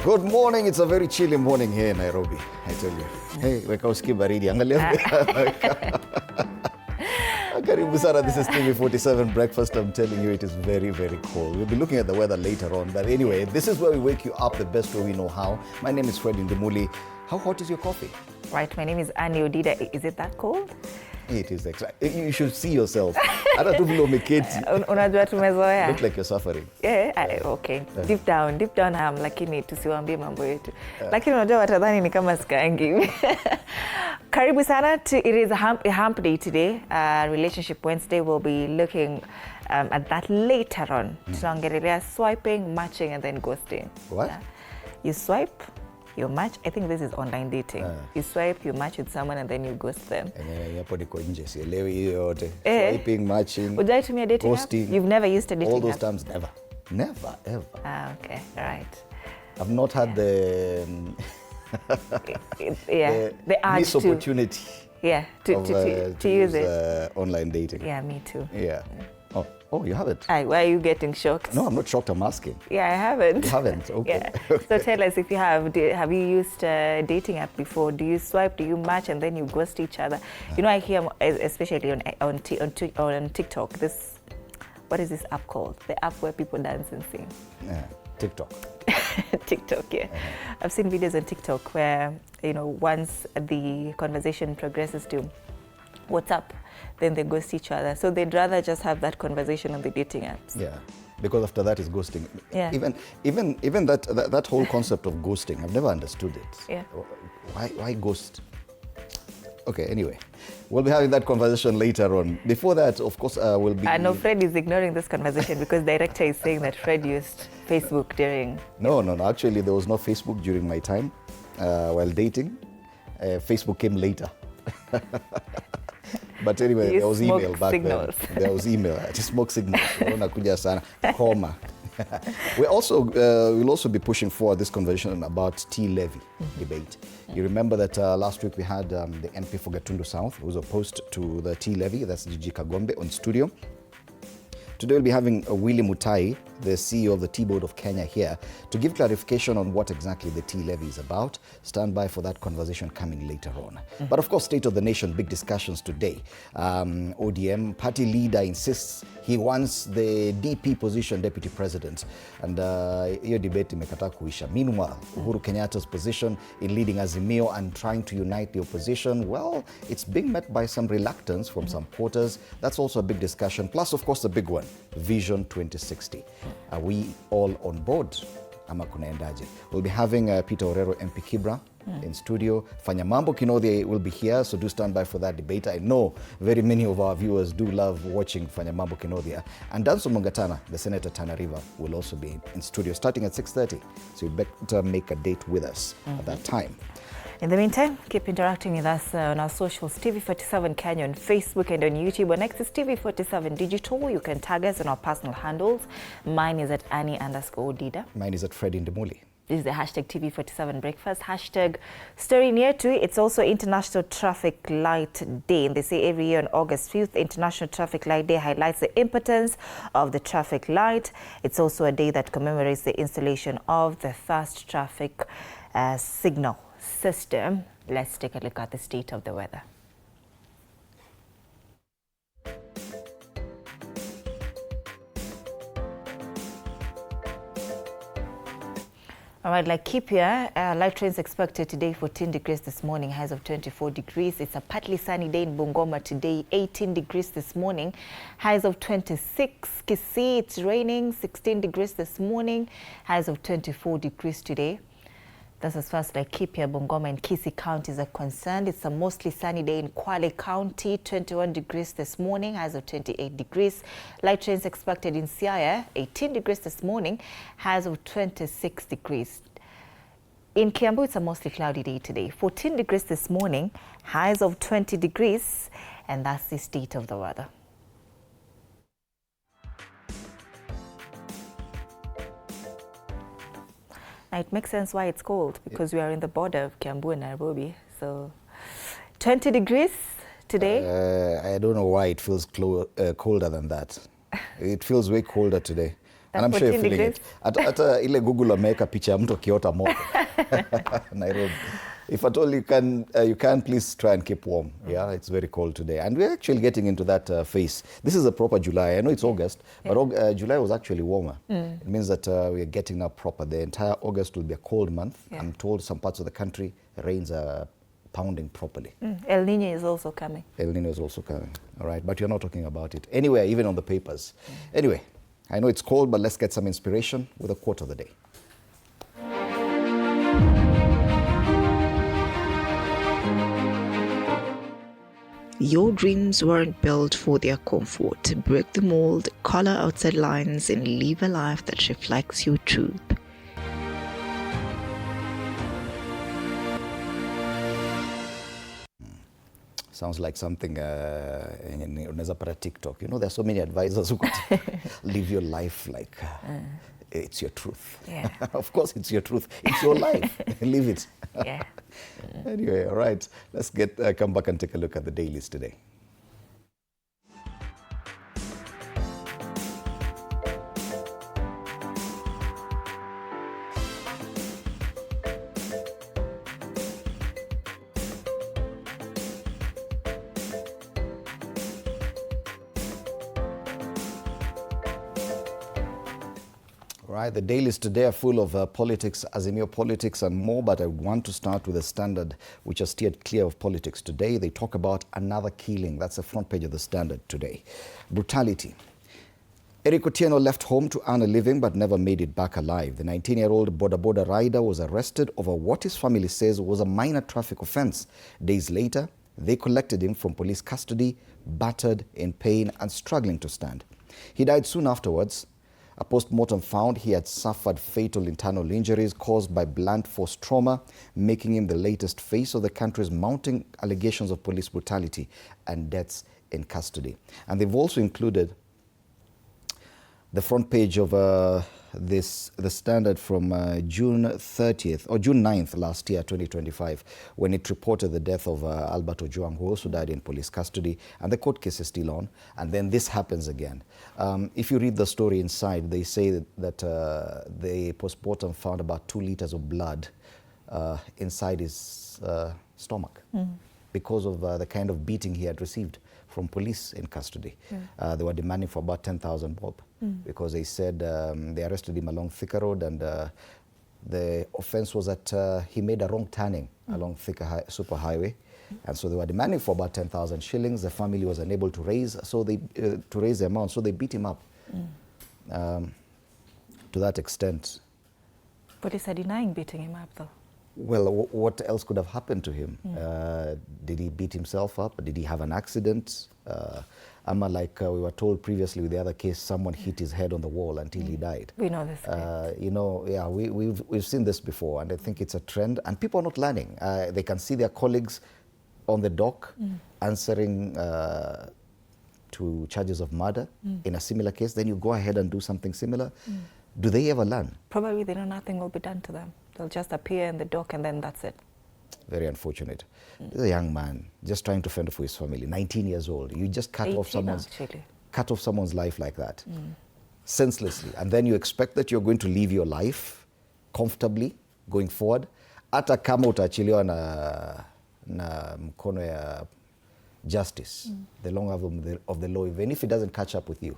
Good morning. It's a very chilly morning here in Nairobi, I tell you. Hey, weka usikie baridi. Angalia. Karibu sana. This is TV47 Breakfast. I'm telling you, it is very, very cold. We'll be looking at the weather later on. But anyway, this is where we wake you up the best way we know how. My name is Fred Ndimuli. How hot is your coffee? Right, my name is Annie Odida. Is it that cold? It is exactly. You should see yourself. Hata tu vile umeketi. Unajua tumezoea. Look like you're suffering. Yeah, okay. Deep down lakini tusiwaambie mambo yetu. Lakini unajua watadhani ni kama skangi. Karibu sana. It is a hump day today. Relationship Wednesday. We'll be looking at that later on. Tunaongelea swiping, matching, and then ghosting. What? You swipe, you match. I think this is online dating. You swipe, you match with someone, and then you ghost them. Hapo niko nje, sielewi hiyo yote. Swiping, matching, ghosting. App? You've never used a dating all those app? terms, never. Never, ever. Okay, right. I've not had the the urge missed opportunity. To use it. Online dating. Yeah, me too. Yeah. Oh, you haven't? Why are you getting shocked? No, I'm not shocked. I'm asking. Yeah, I haven't. You haven't? Okay. Yeah. So tell us if you have. Have you used a dating app before? Do you swipe? Do you match and then you ghost each other? You know, I hear, especially on TikTok, what is this app called? The app where people dance and sing. Yeah, TikTok. TikTok, yeah. I've seen videos on TikTok where, you know, once the conversation progresses to what's up, then they ghost each other. So they'd rather just have that conversation on the dating apps. Yeah, because after that is ghosting. Yeah. Even that whole concept of ghosting, I've never understood it. Yeah. Why ghost? Okay, anyway, we'll be having that conversation later on. Before that, of course, we'll be... I know Fred is ignoring this conversation because director is saying that Fred used Facebook during... No. Actually, there was no Facebook during my time while dating. Facebook came later. But anyway, there was email back then. There was email. Just smoke signals. Coma. We'll also be pushing forward this conversation about tea levy debate. You remember that last week we had the MP for Gatundu South, who was opposed to the tea levy. That's Gigi Kagombe on studio. Today we'll be having Willy Mutai, the CEO of the Tea Board of Kenya, here to give clarification on what exactly the tea levy is about. Stand by for that conversation coming later on. But of course, State of the Nation, big discussions today. ODM party leader insists he wants the DP position, Deputy President. And hiyo debate imekataa kuisha. Meanwhile, Uhuru Kenyatta's position in leading Azimio and trying to unite the opposition, well, it's being met by some reluctance from some quarters. That's also a big discussion. Plus, of course, the big one, Vision 2060. Are we all on board? Ama kunaendaje? We'll be having Peter Orero, MP Kibra, in studio. Fanya Mambo Kinodhi will be here, so do stand by for that debate. I know very many of our viewers do love watching Fanya Mambo Kinodhi. And Danso Mungatana, the Senator Tana River, will also be in studio starting at 6:30. So you better make a date with us at that time. In the meantime, keep interacting with us on our socials, TV47 Kenya on Facebook and on YouTube. Our next is TV47 Digital. You can tag us on our personal handles. Mine is at Annie_Odida. Mine is at Fred Ndimuli. This is the hashtag TV47 Breakfast. Hashtag story near to it. It's also International Traffic Light Day. And they say every year on August 5th, International Traffic Light Day highlights the importance of the traffic light. It's also a day that commemorates the installation of the fast traffic signal system. Let's take a look at the state of the weather. All right, like keep here, light trains expected today, 14 degrees this morning, highs of 24 degrees. It's a partly sunny day in Bungoma today, 18 degrees this morning, highs of 26. Kisii, it's raining, 16 degrees this morning, highs of 24 degrees today. That's as far as Laikipia, Bungoma and Kisii counties are concerned. It's a mostly sunny day in Kwale County, 21 degrees this morning, highs of 28 degrees. Light rains expected in Siaya, 18 degrees this morning, highs of 26 degrees. In Kiambu, it's a mostly cloudy day today, 14 degrees this morning, highs of 20 degrees, and that's the state of the weather. Now it makes sense why it's cold, because we are in the border of Kiambu and Nairobi. So 20 degrees today. I don't know why it feels colder than that. It feels way colder today. And I'm sure you're feeling it. Hata ile Google ameweka picha ya mtu akiota moto. Nairobi. If at all you can please try and keep warm. Yeah, it's very cold today. And we're actually getting into that phase. This is a proper July. I know it's August, but July was actually warmer. It means that we're getting up proper. The entire August will be a cold month. I'm told some parts of the country, rains are pounding properly. El Niño is also coming. El Niño is also coming. All right, but you're not talking about it anywhere, even on the papers. Anyway, I know it's cold, but let's get some inspiration with a quote of the day. Your dreams weren't built for their comfort. Break the mold, color outside lines, and live a life that reflects your truth. Sounds like something unaweza pata TikTok. You know, there are so many advisors who could live your life like it's your truth. Yeah. Of course, it's your truth. It's your life. Live it. Yeah. Anyway, all right. Let's come back and take a look at the dailies today. Right, the dailies today are full of politics, Azimio politics and more, but I want to start with the Standard, which has steered clear of politics today. They talk about another killing. That's the front page of the Standard today. Brutality. Eric Otieno left home to earn a living but never made it back alive. The 19-year-old boda rider was arrested over what his family says was a minor traffic offense. Days later, they collected him from police custody, battered, in pain and struggling to stand. He died soon afterwards. A post-mortem found he had suffered fatal internal injuries caused by blunt force trauma, making him the latest face of the country's mounting allegations of police brutality and deaths in custody. And they've also included the front page of the Standard from June 30th or June 9th last year, 2025, when it reported the death of Albert Ojwang, who also died in police custody, and the court case is still on. And then this happens again. If you read the story inside, they say that the postmortem found about 2 liters of blood inside his stomach because of the kind of beating he had received from police in custody. They were demanding for about 10,000 bob because they said they arrested him along Thika Road, and the offense was that he made a wrong turning along Thika Super Highway. And so they were demanding for about 10,000 shillings. The family was unable to raise, to raise the amount, so they beat him up to that extent. Police are denying beating him up, though. Well, what else could have happened to him? Did he beat himself up? Did he have an accident? Like we were told previously with the other case, someone hit his head on the wall until he died. We know this. You know, yeah, we've seen this before, and I think it's a trend, and people are not learning. They can see their colleagues on the dock answering to charges of murder in a similar case. Then you go ahead and do something similar. Do they ever learn? Probably they know nothing will be done to them. They'll just appear in the dock and then that's it. Very unfortunate. This is a young man just trying to fend for his family, 19 years old. You just cut off someone's life like that, senselessly. And then you expect that you're going to live your life comfortably going forward. Hata kama utaachiliwa na mkono ya justice, the long arm of the law, even if it doesn't catch up with you,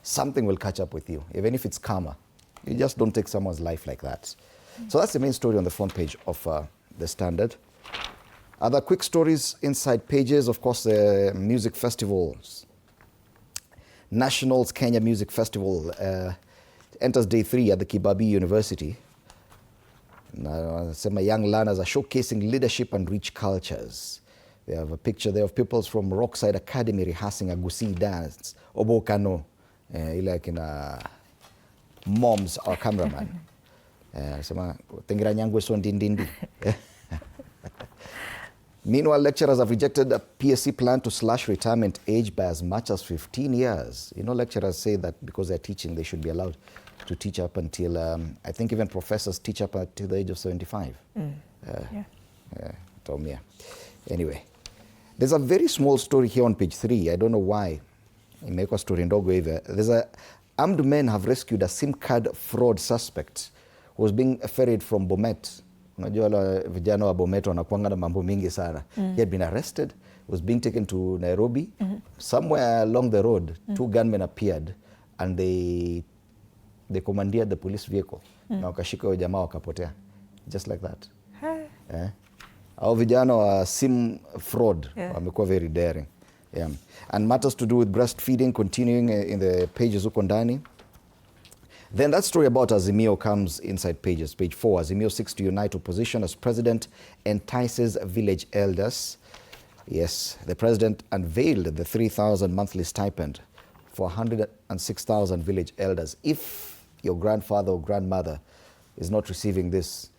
something will catch up with you, even if it's karma. You just don't take someone's life like that. So that's the main story on the front page of the Standard. Other quick stories inside pages, of course, the music festivals. Nationals Kenya Music Festival enters day 3 at the Kibabii University. Some young learners are showcasing leadership and rich cultures. They have a picture there of pupils from Rockside Academy rehearsing a Gusii dance, Obokano, like in Moms, our cameraman. Meanwhile, lecturers have rejected a PSC plan to slash retirement age by as much as 15 years. You know, lecturers say that because they're teaching, they should be allowed to teach up until, I think even professors teach up until the age of 75. Anyway, there's a very small story here on page 3. I don't know why. Imewekwa story ndogo hivi. There's a armed men have rescued a SIM card fraud suspect who was being ferried from Bomet. Unajua wale vijana wa Bomet wanakuanga na mambo mingi sana. He had been arrested, was being taken to Nairobi. Somewhere along the road, two gunmen appeared and they commandeered the police vehicle. Na wakashika huyo jamaa wakapotea. Just like that. Hao vijana wa SIM fraud wamekuwa very daring. Yeah. And matters to do with breastfeeding continuing in the pages huko ndani. Then that story about Azimio comes inside pages. Page 4, Azimio seeks to unite opposition as president entices village elders. Yes, the president unveiled the 3,000 monthly stipend for 106,000 village elders. If your grandfather or grandmother is not receiving this,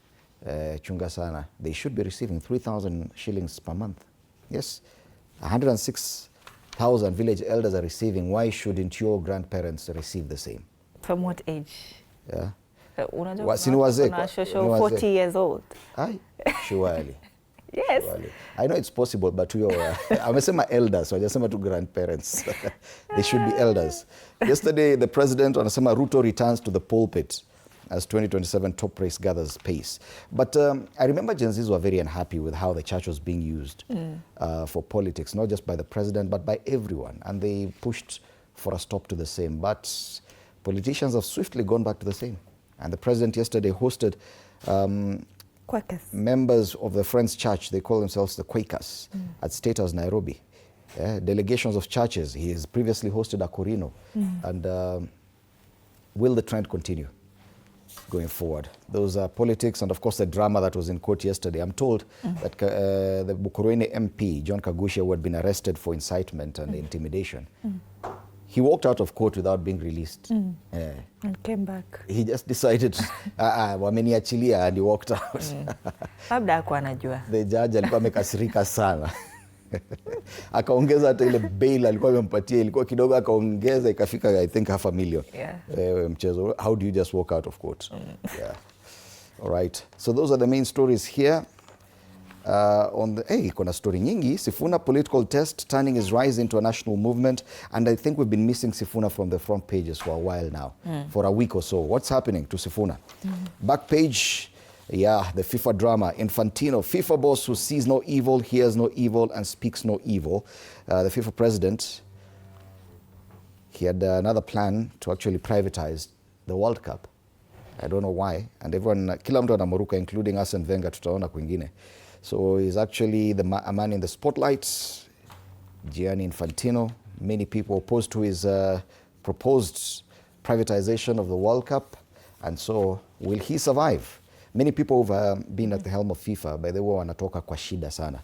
chunga sana, they should be receiving 3,000 shillings per month. Yes, 106,000 village elders are receiving. Why shouldn't your grandparents receive the same? From what age? Yeah. Unajua kuna 40 years old. Ai, surely. Yes. Surely. I know it's possible, but amesema elders, so hajasema tu grandparents. They should be elders. Yesterday, the president anasema Ruto returns to the pulpit as 2027 top race gathers pace. But I remember Gen Zs were very unhappy with how the church was being used for politics, not just by the president, but by everyone. And they pushed for a stop to the same. But politicians have swiftly gone back to the same. And the president yesterday hosted members of the Friends Church, they call themselves the Quakers, at State House, Nairobi. Delegations of churches. He has previously hosted a Corino. And will the trend continue going forward? Those are politics and, of course, the drama that was in court yesterday. I'm told that the Bukuruni MP, John Kagusha, who had been arrested for incitement and intimidation, he walked out of court without being released. And came back. He just decided, wameniachilia, and he walked out. Labda hakuwa anajua. The judge alikuwa amekasirika sana. Akaongeza hata ile bail alikuwa amempatia, ilikuwa kidogo, akaongeza ikafika I think $500,000. Mchezo. How do you just walk out of court? Yeah. All right. So those are the main stories here. Kuna story nyingi. Sifuna political test turning his rise into a national movement, and I think we've been missing Sifuna from the front pages for a while now, for a week or so. What's happening to Sifuna? Back page, the FIFA drama. Infantino, FIFA boss who sees no evil, hears no evil, and speaks no evil. The FIFA president, he had another plan to actually privatize the World Cup. I don't know why. And everyone, kila mtu anamuruka, including us and Wenger, tutaona kwingine. So he's actually a man in the spotlight, Gianni Infantino. Many people opposed to his proposed privatization of the World Cup. And so, will he survive? Many people who've been at the helm of FIFA, by the way, wanatoka kwa shida sana.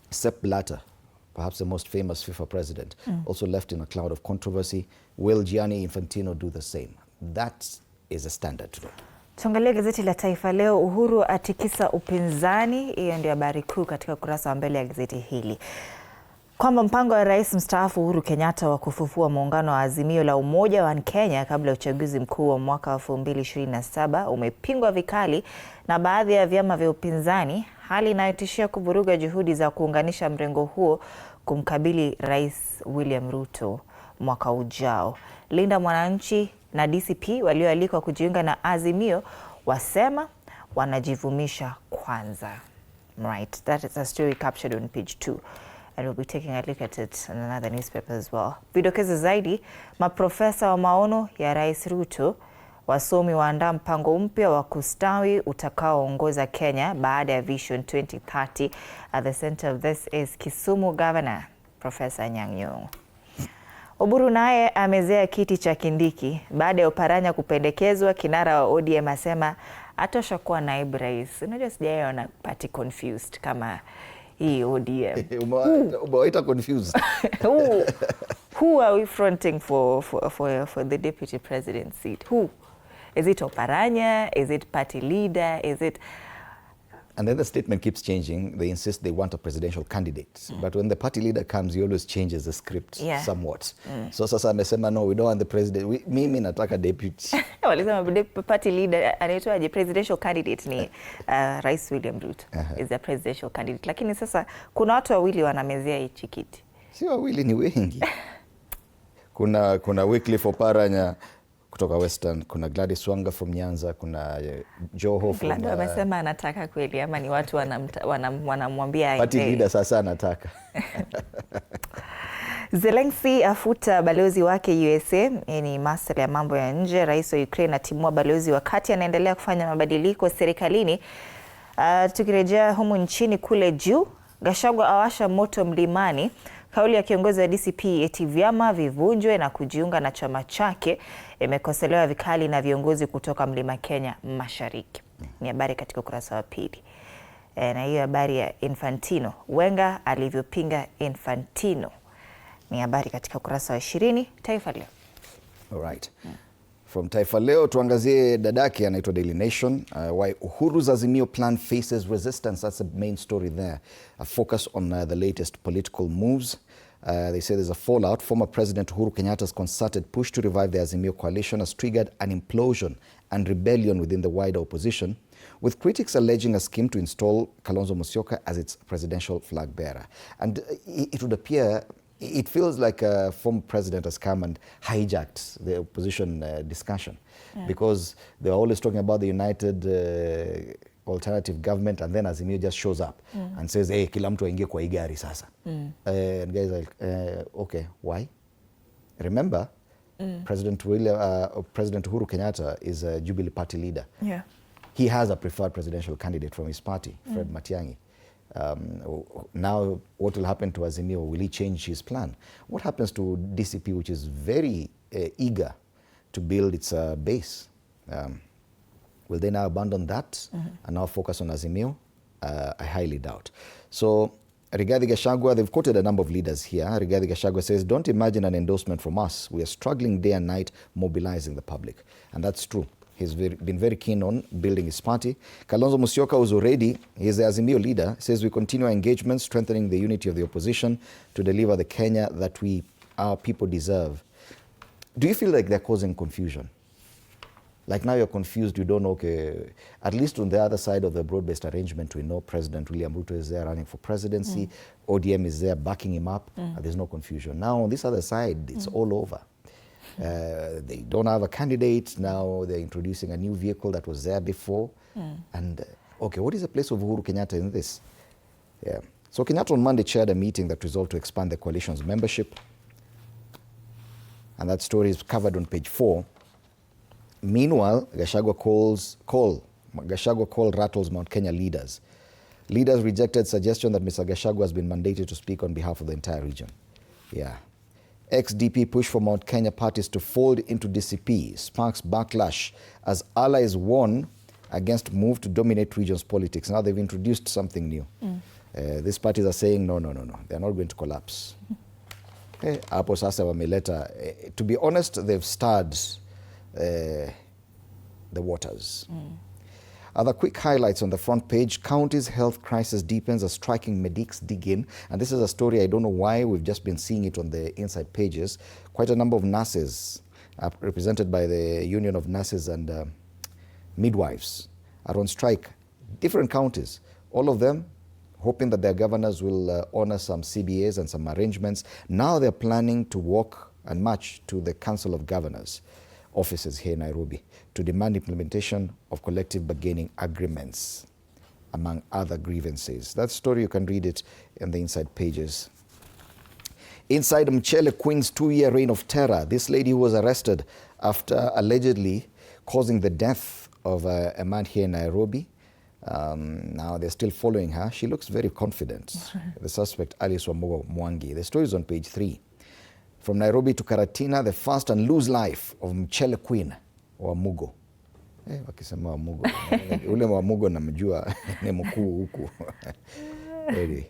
Sepp Blatter, perhaps the most famous FIFA president, also left in a cloud of controversy. Will Gianni Infantino do the same? That is a standard today. Tuangalie gazeti la Taifa Leo. Uhuru atikisa upinzani. Hiyo ndio habari kuu katika ukurasa wa mbele ya gazeti hili, kwamba mpango wa rais mstaafu Uhuru Kenyatta wa kufufua muungano wa Azimio la Umoja wa Kenya kabla ya uchaguzi mkuu wa mwaka 2027 umepingwa vikali na baadhi ya vyama vya upinzani, hali inayotishia kuvuruga juhudi za kuunganisha mrengo huo kumkabili Rais William Ruto mwaka ujao. Linda Mwananchi na DCP walioalikwa kujiunga na Azimio wasema wanajivumisha kwanza. Right, that is a story captured on page 2. And we'll be taking a look at it in another newspaper as well. Vidokezo zaidi, maprofesa wa maono ya Rais Ruto, wasomi waandaa mpango mpya wa kustawi utakaoongoza Kenya baada ya Vision 2030. At the center of this is Kisumu Governor, Professor Anyang' Nyong'o. Oburu naye amezea kiti cha Kindiki baada ya Oparanya kupendekezwa. Kinara wa ODM asema atosha kuwa naibu rais. Unajua sijaona party confused kama hii ODM. Umewaita confused. Who are we fronting for the deputy president seat? Who? Is it Oparanya? Is it party leader? Is it... And then the statement keeps changing. They insist they want a presidential candidate. But when the party leader comes, he always changes the script somewhat. So sasa amesema, no, we don't want the president. Mimi nataka deputy. Walisema party leader anaitwaje, presidential candidate ni Rais William Ruto is the presidential candidate. Lakini sasa kuna watu wawili wanamezea hichi kiti. Si wawili, ni wengi. kuna Wycliffe Oparanya kutoka Western, kuna Gladys Wanga from Nyanza, kuna Joho from... Gladys amesema anataka kweli ama ni watu wanamwambia party leader sasa anataka. Zelensky afuta balozi wake USA, ni masuala ya mambo ya nje. Rais wa Ukraine atimua balozi wakati anaendelea kufanya mabadiliko serikalini. Tukirejea humu nchini kule juu, Gachagua awasha moto mlimani. Kauli ya kiongozi wa DCP eti vyama vivunjwe na kujiunga na chama chake imekosolewa vikali na viongozi kutoka Mlima Kenya Mashariki. Ni habari katika ukurasa wa pili. Na hiyo habari ya Infantino, Wenga alivyopinga Infantino, ni habari katika ukurasa wa 20 Taifa Leo. All right. From Taifa Leo tuangazie dadake anaitwa Daily Nation. Why Uhuru's Azimio plan faces resistance. That's the main story there. A focus on the latest political moves. They say there's a fallout. Former President Uhuru Kenyatta's concerted push to revive the Azimio coalition has triggered an implosion and rebellion within the wider opposition, with critics alleging a scheme to install Kalonzo Musyoka as its presidential flag bearer. And it would appear, it feels like a former president has come and hijacked the opposition discussion, because they're always talking about the united alternative government, and then Azimio just shows up and says, hey, kila mtu aingie kwa igari sasa. And guys are like, okay, why? Remember, President Uhuru Kenyatta is a Jubilee Party leader. Yeah. He has a preferred presidential candidate from his party, Fred Matiang'i. Now, what will happen to Azimio? Will he change his plan? What happens to DCP, which is very eager to build its base? Will they now abandon that and now focus on Azimio? I highly doubt. So, Rigathi Gachagua, they've quoted a number of leaders here. Rigathi Gachagua says, don't imagine an endorsement from us. We are struggling day and night mobilizing the public. And that's true. He's been very keen on building his party. Kalonzo Musyoka was already, he's the Azimio leader, says we continue our engagement, strengthening the unity of the opposition to deliver the Kenya that our people deserve. Do you feel like they're causing confusion? Like now you're confused, you don't know, okay, at least on the other side of the broad-based arrangement, we know President William Ruto is there running for presidency, ODM is there backing him up, and there's no confusion. Now on this other side, it's all over. They don't have a candidate, now they're introducing a new vehicle that was there before. And, okay, what is the place of Uhuru Kenyatta in this? Yeah. So Kenyatta on Monday chaired a meeting that resolved to expand the coalition's membership. And that story is covered on page 4. Meanwhile, Gachagua called rattles Mount Kenya leaders. Leaders rejected suggestion that Mr. Gachagua has been mandated to speak on behalf of the entire region. Yeah. Ex-DP push for Mount Kenya parties to fold into DCP sparks backlash as allies warn against move to dominate region's politics. Now they've introduced something new. These parties are saying, no, they're not going to collapse. Hapo sasa wameleta, to be honest, they've stirred the waters. Other quick highlights on the front page. County's health crisis deepens as striking medics dig in. And this is a story, I don't know why, we've just been seeing it on the inside pages. Quite a number of nurses, represented by the Union of Nurses and Midwives, are on strike. Different counties, all of them hoping that their governors will honor some CBAs and some arrangements. Now they're planning to walk and march to the Council of Governors offices here in Nairobi to demand implementation of collective bargaining agreements, among other grievances. That story, you can read it in the inside pages. Inside Mchele Queen's 2-year reign of terror, this lady who was arrested after allegedly causing the death of a man here in Nairobi. Now they're still following her. She looks very confident. The suspect, Alice Wambugu Mwangi. The story is on page 3. From Nairobi to Karatina, the fast and loose life of Mchele Queen Wamugo. Wakisema Wamugo. Ule Wamugo namjua ni mkuu huku. Anyway,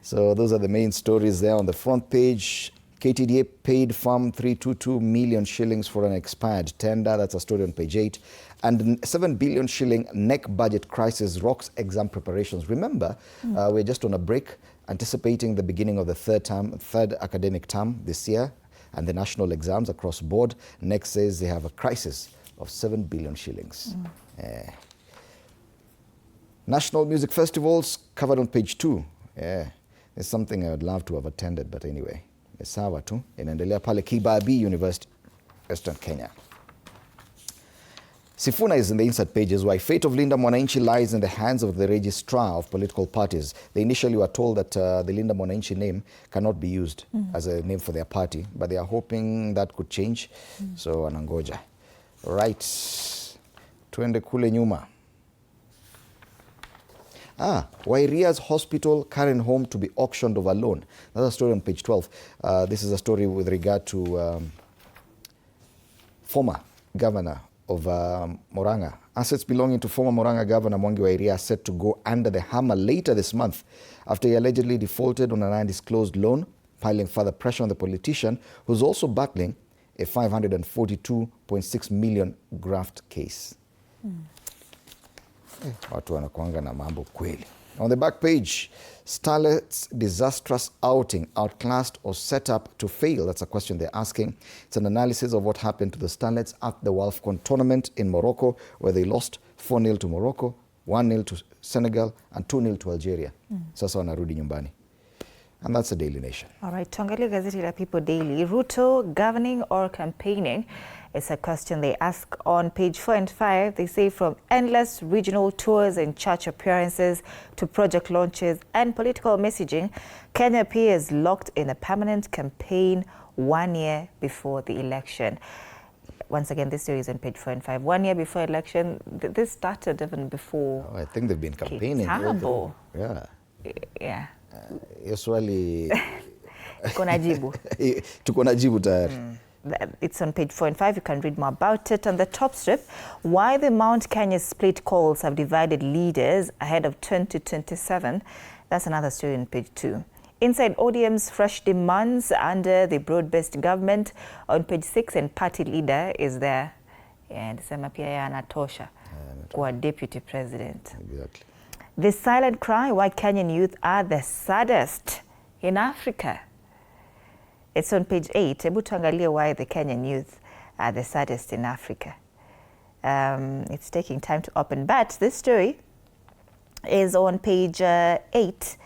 so those are the main stories there on the front page. KTDA paid firm 322 million shillings for an expired tender. That's a story on page 8. And 7 billion shilling NEC budget crisis rocks exam preparations. Remember, we're just on a break, anticipating the beginning of the third academic term this year and the national exams across board. NEC says they have a crisis of 7 billion shillings. National music festivals covered on page 2. It's something I would love to have attended, but anyway, Ni sawa tu. Inaendelea pale Kibabii University, Western Kenya. Sifuna is in the inside pages. Why fate of Linda Mwananchi lies in the hands of the registrar of political parties. They initially were told that the Linda Mwananchi name cannot be used as a name for their party, but they are hoping that could change. So wanangoja. Right. Tuende kule nyuma. Wairia's hospital current home to be auctioned over loan. That's a story on page 12. This is a story with regard to former governor of Murang'a. Assets belonging to former Murang'a Governor Mwangi wa Iria are set to go under the hammer later this month after he allegedly defaulted on an undisclosed loan, piling further pressure on the politician, who's also battling a 542.6 million graft case. Watu wanakuanga na mambo kweli. On the back page, Starlet's disastrous outing, outclassed or set up to fail? That's a question they're asking. It's an analysis of what happened to the Starlets at the WAFCON tournament in Morocco, where they lost 4-0 to Morocco, 1-0 to Senegal, and 2-0 to Algeria. Sasa wanarudi nyumbani. And that's the Daily Nation. All right, tuangalie gazeti la People Daily. Ruto governing or campaigning? It's a question they ask on page 4 and 5. They say from endless regional tours and church appearances to project launches and political messaging, Kenya appears locked in a permanent campaign 1 year before the election. Once again, this story is on page 4 and 5. 1 year before election, this started even before. Oh, I think they've been campaigning. Kitambo. Yeah. Yeah. Swali tuko na jibu tayari. It's on page 4 and 5. You can read more about it. On the top strip, why the Mount Kenya split calls have divided leaders ahead of 2027. That's another story on page 2. Inside ODM's fresh demands under the broad-based government on page 6, and party leader is there. And sema pia ya anatosha kwa deputy president. Exactly. The silent cry why Kenyan youth are the saddest in Africa. It's on page 8. Hebu tuangalie why the Kenyan youth are the saddest in Africa. It's taking time to open, but this story is on page 8.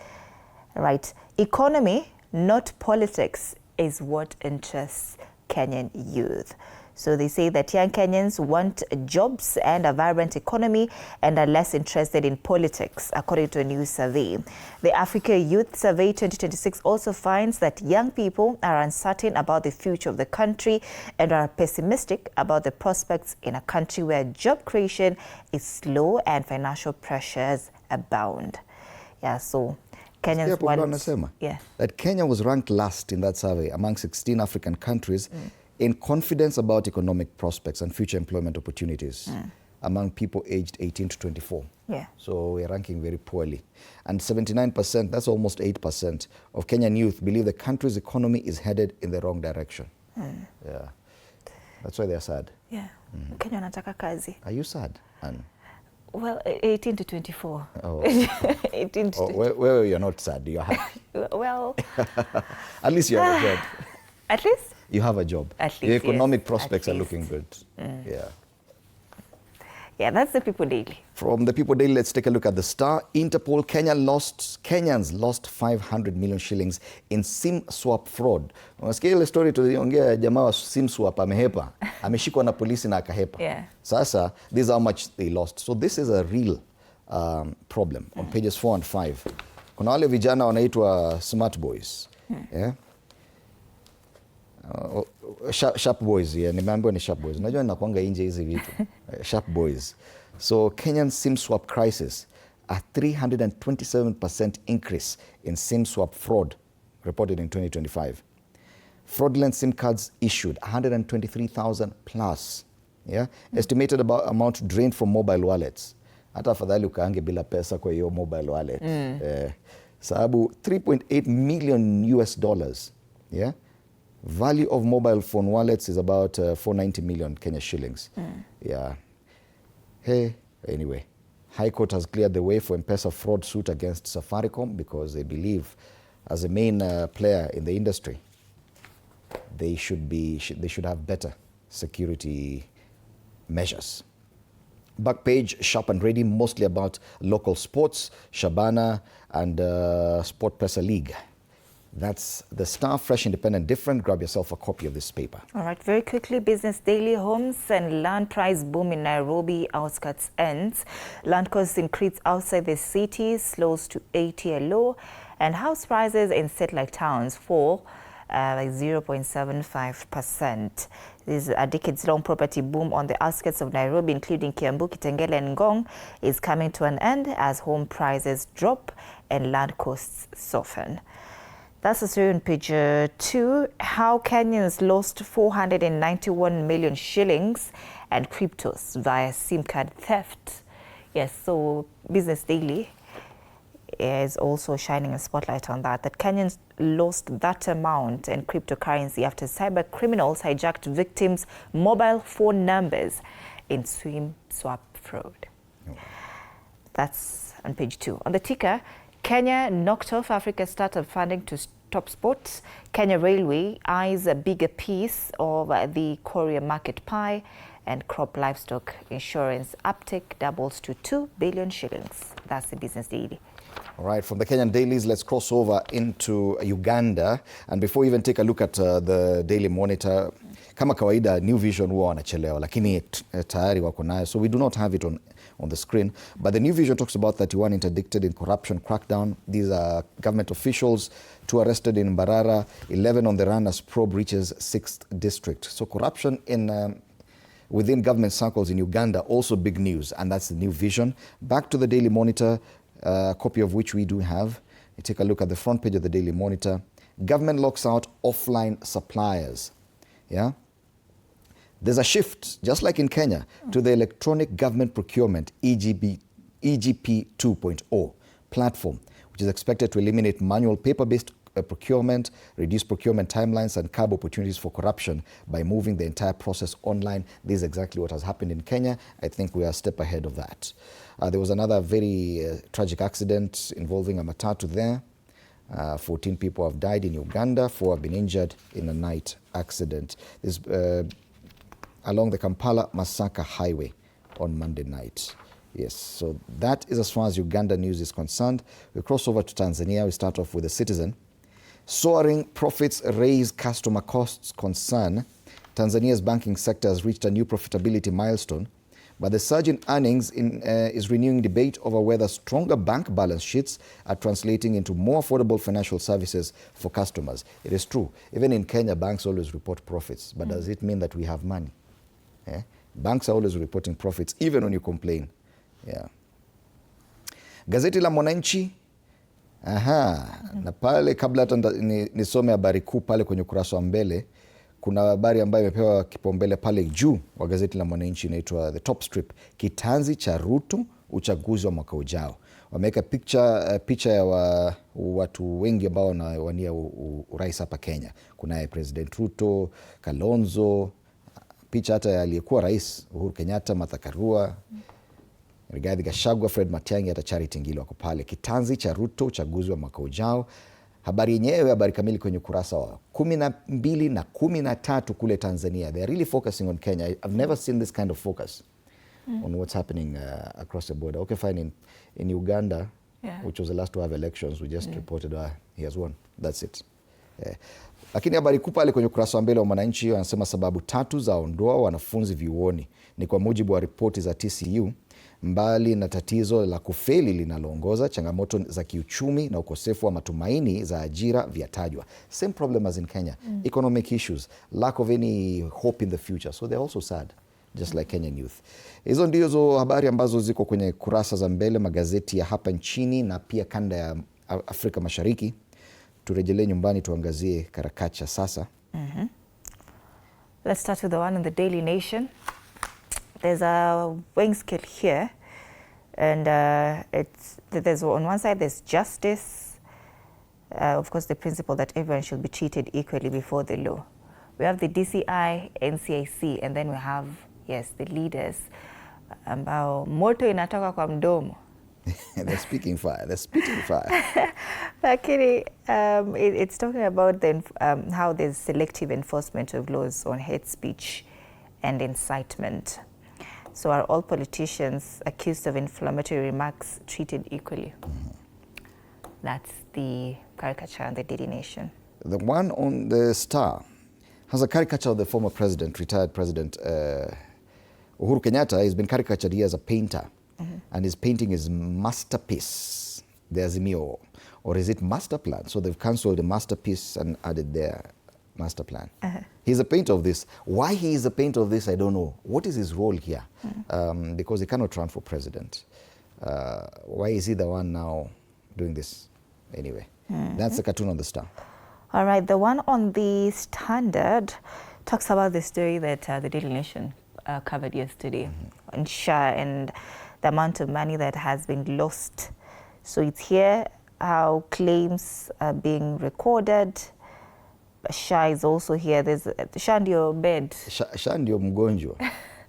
Right. Economy, not politics, is what interests Kenyan youth. So they say that young Kenyans want jobs and a vibrant economy and are less interested in politics, according to a new survey. The Africa Youth Survey 2026 also finds that young people are uncertain about the future of the country and are pessimistic about the prospects in a country where job creation is slow and financial pressures abound. Yeah, so Kenyans want... Yeah. That Kenya was ranked last in that survey among 16 African countries in confidence about economic prospects and future employment opportunities among people aged 18 to 24. Yeah. So we're ranking very poorly. And 79%, that's almost 8% of Kenyan youth believe the country's economy is headed in the wrong direction. Yeah. That's why they're sad. Yeah. Kenya wanataka kazi. Are you sad, Anne? Well, 18 to 24. Oh. 18 to 24. Well, you're not sad. You're happy. Well. At least you have a job. At least? You have a job. At least, your economic prospects are looking good. Yeah. Yeah, that's the People Daily. From the People Daily, let's take a look at the Star. Interpol, Kenyans lost 500 million shillings in SIM swap fraud. Unasikia ile story tuliongea jamaa wa SIM swap amehepa. Ameshikwa na polisi na akahepa. Yeah. Sasa, this is how much they lost. So this is a real problem on pages 4 and 5. Kuna wale vijana wanaitwa smart boys. Yeah. Sharp boys, yeah, nimeambiwa ni sharp boys. Unajua nakuanga nje hizi vitu. Sharp boys. So Kenyan SIM swap crisis, a 327% increase in SIM swap fraud reported in 2025. Fraudulent SIM cards issued, 123,000 plus. Yeah? Estimated amount drained from mobile wallets. Hata afadhali ukaange bila pesa kwa hiyo mobile wallet. Sababu 3.8 million US dollars. Yeah? Value of mobile phone wallets is about 490 million Kenya shillings. Yeah. Hey, anyway, High Court has cleared the way for M-Pesa fraud suit against Safaricom because they believe, as a main player in the industry, they should have better security measures. Back page, sharp and ready, mostly about local sports, Shabana and Sport Pesa League. That's the Star, fresh, independent, different. Grab yourself a copy of this paper. All right, very quickly, Business Daily. Homes and land price boom in Nairobi outskirts ends. Land costs increase outside the city, slows to 8-year low, and house prices in satellite towns fall like 0.75%. This is a decades-long property boom on the outskirts of Nairobi, including Kiambu, Kitengele, and Ngong, is coming to an end as home prices drop and land costs soften. That's the story on page 2. How Kenyans lost 491 million shillings and cryptos via SIM card theft. Yes, so Business Daily is also shining a spotlight on that Kenyans lost that amount in cryptocurrency after cyber criminals hijacked victims' mobile phone numbers in SIM swap fraud. Oh. That's on page 2. On the ticker, Kenya knocked off Africa's startup funding to top spots. Kenya Railway eyes a bigger piece of the Korea market pie, and crop livestock insurance uptake doubles to 2 billion shillings. That's the Business Daily. All right, from the Kenyan dailies, let's cross over into Uganda. And before we even take a look at the Daily Monitor, kama kawaida New Vision huwa wanachelewa, lakini tayari wako nayo. So we do not have it on the screen. But the New Vision talks about 31 interdicted in corruption crackdown. These are government officials, 2 arrested in Mbarara, 11 on the run as probe reaches 6th district. So corruption within government circles in Uganda, also big news, and that's the New Vision. Back to the Daily Monitor, a copy of which we do have. You take a look at the front page of the Daily Monitor. Government locks out offline suppliers. Yeah. There's a shift, just like in Kenya, to the electronic government procurement, EGP 2.0 platform, which is expected to eliminate manual paper-based procurement, reduce procurement timelines, and curb opportunities for corruption by moving the entire process online. This is exactly what has happened in Kenya. I think we are a step ahead of that. There was another very tragic accident involving a matatu there. 14 people have died in Uganda, 4 have been injured in a night accident. This along the Kampala-Masaka highway on Monday night. Yes, so that is as far as Uganda news is concerned. We cross over to Tanzania. We start off with the Citizen. Soaring profits raise customer costs concern. Tanzania's banking sector has reached a new profitability milestone, but the surge in earnings is renewing debate over whether stronger bank balance sheets are translating into more affordable financial services for customers. It is true. Even in Kenya, banks always report profits, but does it mean that we have money? Yeah? Banks are always reporting profits, even when you complain. Yeah. Gazeti la Mwananchi. Na pale kabla hata nisome habari kuu pale kwenye ukurasa wa mbele, kuna habari ambayo imepewa kipaumbele pale juu wa gazeti la Mwananchi, inaitwa the top strip, kitanzi cha Ruto uchaguzi wa mwaka ujao. Wameweka picha ya watu wengi ambao wanawania urais hapa Kenya. Kuna President Ruto, Kalonzo, picha hata ya aliyekuwa rais Uhuru Kenyatta, Martha Karua, Rigathi Gachagua, Fred Matiang'i, hata Charity Ngilu wako pale. Kitanzi cha Ruto uchaguzi wa mwaka ujao. Habari yenyewe, habari kamili kwenye ukurasa wa 12 na 13 kule Tanzania. They are really focusing on Kenya. I've never seen this kind of focus on what's happening across the border. Okay, fine. In Uganda, which was the last to have elections, we just reported he has won. That's it. Lakini habari kuu pale kwenye ukurasa wa mbele wa Mwananchi wanasema sababu 3 zaondoa wanafunzi vyuoni. Ni kwa mujibu wa ripoti za TCU. Mbali na tatizo la kufeli linaloongoza, changamoto za kiuchumi na ukosefu wa matumaini za ajira vyatajwa. Same problem as in Kenya. Economic issues, lack of any hope in the future. So they're also sad, just like Kenyan youth. Hizo ndizo habari ambazo ziko kwenye kurasa za mbele magazeti ya hapa nchini na pia kanda ya Afrika Mashariki. Turejelee nyumbani tuangazie karakacha sasa. Let's start with the one in the Daily Nation. There's a weighing scale here, and there's on one side there's justice, of course the principle that everyone should be treated equally before the law. We have the DCI, NCIC, and then we have, yes, the leaders. Ambao moto inatoka kwa mdomo. They're speaking fire. They're spitting fire. Lakini, it's talking about how there's selective enforcement of laws on hate speech and incitement. So are all politicians accused of inflammatory remarks treated equally? That's the caricature on the Daily Nation. The one on the Star has a caricature of the former president, retired president Uhuru Kenyatta. He's been caricatured here as a painter, and his painting is masterpiece, the Azimio, or is it master plan? So they've cancelled the masterpiece and added their master plan. He's a painter of this. Why he is a painter of this, I don't know. What is his role here? Because he cannot run for president. Why is he the one now doing this? Anyway, that's the cartoon on the Star. All right, the one on the Standard talks about the story that the Daily Nation covered yesterday on SHA and the amount of money that has been lost. So it's here how claims are being recorded. SHA is also here. There's SHA ndio bed. SHA ndio mgonjwa.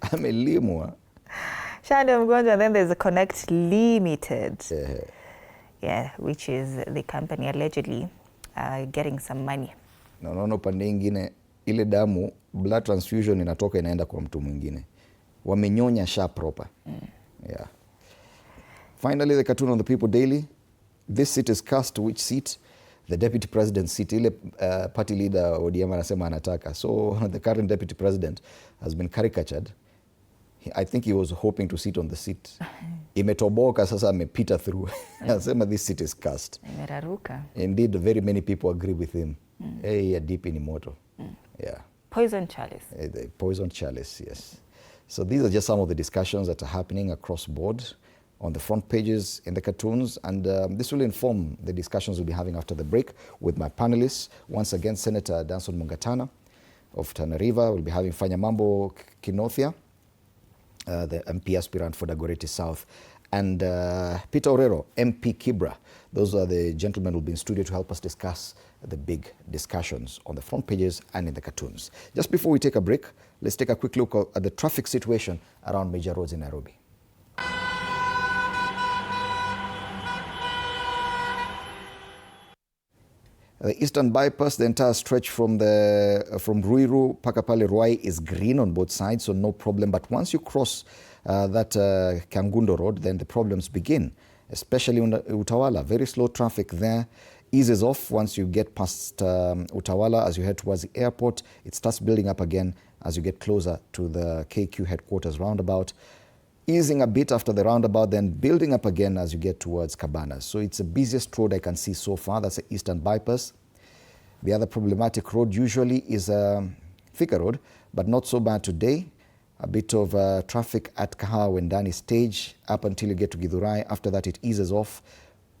Amelimwa. SHA ndio mgonjwa, and then there's a Connect Limited. Yeah, which is the company allegedly getting some money. Naona pande ingine ile damu blood transfusion inatoka inaenda kwa mtu mwingine. Wamenyonya SHA proper. Yeah. Finally, the cartoon on the People Daily. This seat is cast. Which seat? The deputy president seat. Ile party leader ODM anasema anataka. So the current deputy president has been caricatured. I think he was hoping to sit on the seat. Imetoboka sasa amepita through. Anasema this seat is cast. Imeraruka. Indeed, very many people agree with him. Hey, deep in moto. Yeah. Poison chalice. The poison chalice, yes. So these are just some of the discussions that are happening across board on the front pages in the cartoons, and this will inform the discussions we'll be having after the break with my panelists. Once again, Senator Danson Mungatana of Tana River. We'll be having Fanyamambo Kinothia, the MP aspirant for Dagoretti South, and Peter Orero, MP Kibra. Those are the gentlemen who will be in studio to help us discuss the big discussions on the front pages and in the cartoons. Just before we take a break, let's take a quick look at the traffic situation around major roads in Nairobi. The Eastern Bypass, the entire stretch from Ruiru, Pakapale, Ruai is green on both sides, so no problem. But once you cross that Kangundo Road, then the problems begin, especially on Utawala. Very slow traffic there. Eases off once you get past Utawala as you head towards the airport. It starts building up again as you get closer to the KQ headquarters roundabout. Easing a bit after the roundabout, then building up again as you get towards Cabanas. So it's the busiest road I can see so far. That's the Eastern Bypass. The other problematic road usually is Thika Road, but not so bad today. A bit of traffic at Kahawa Wendani stage up until you get to Githurai. After that, it eases off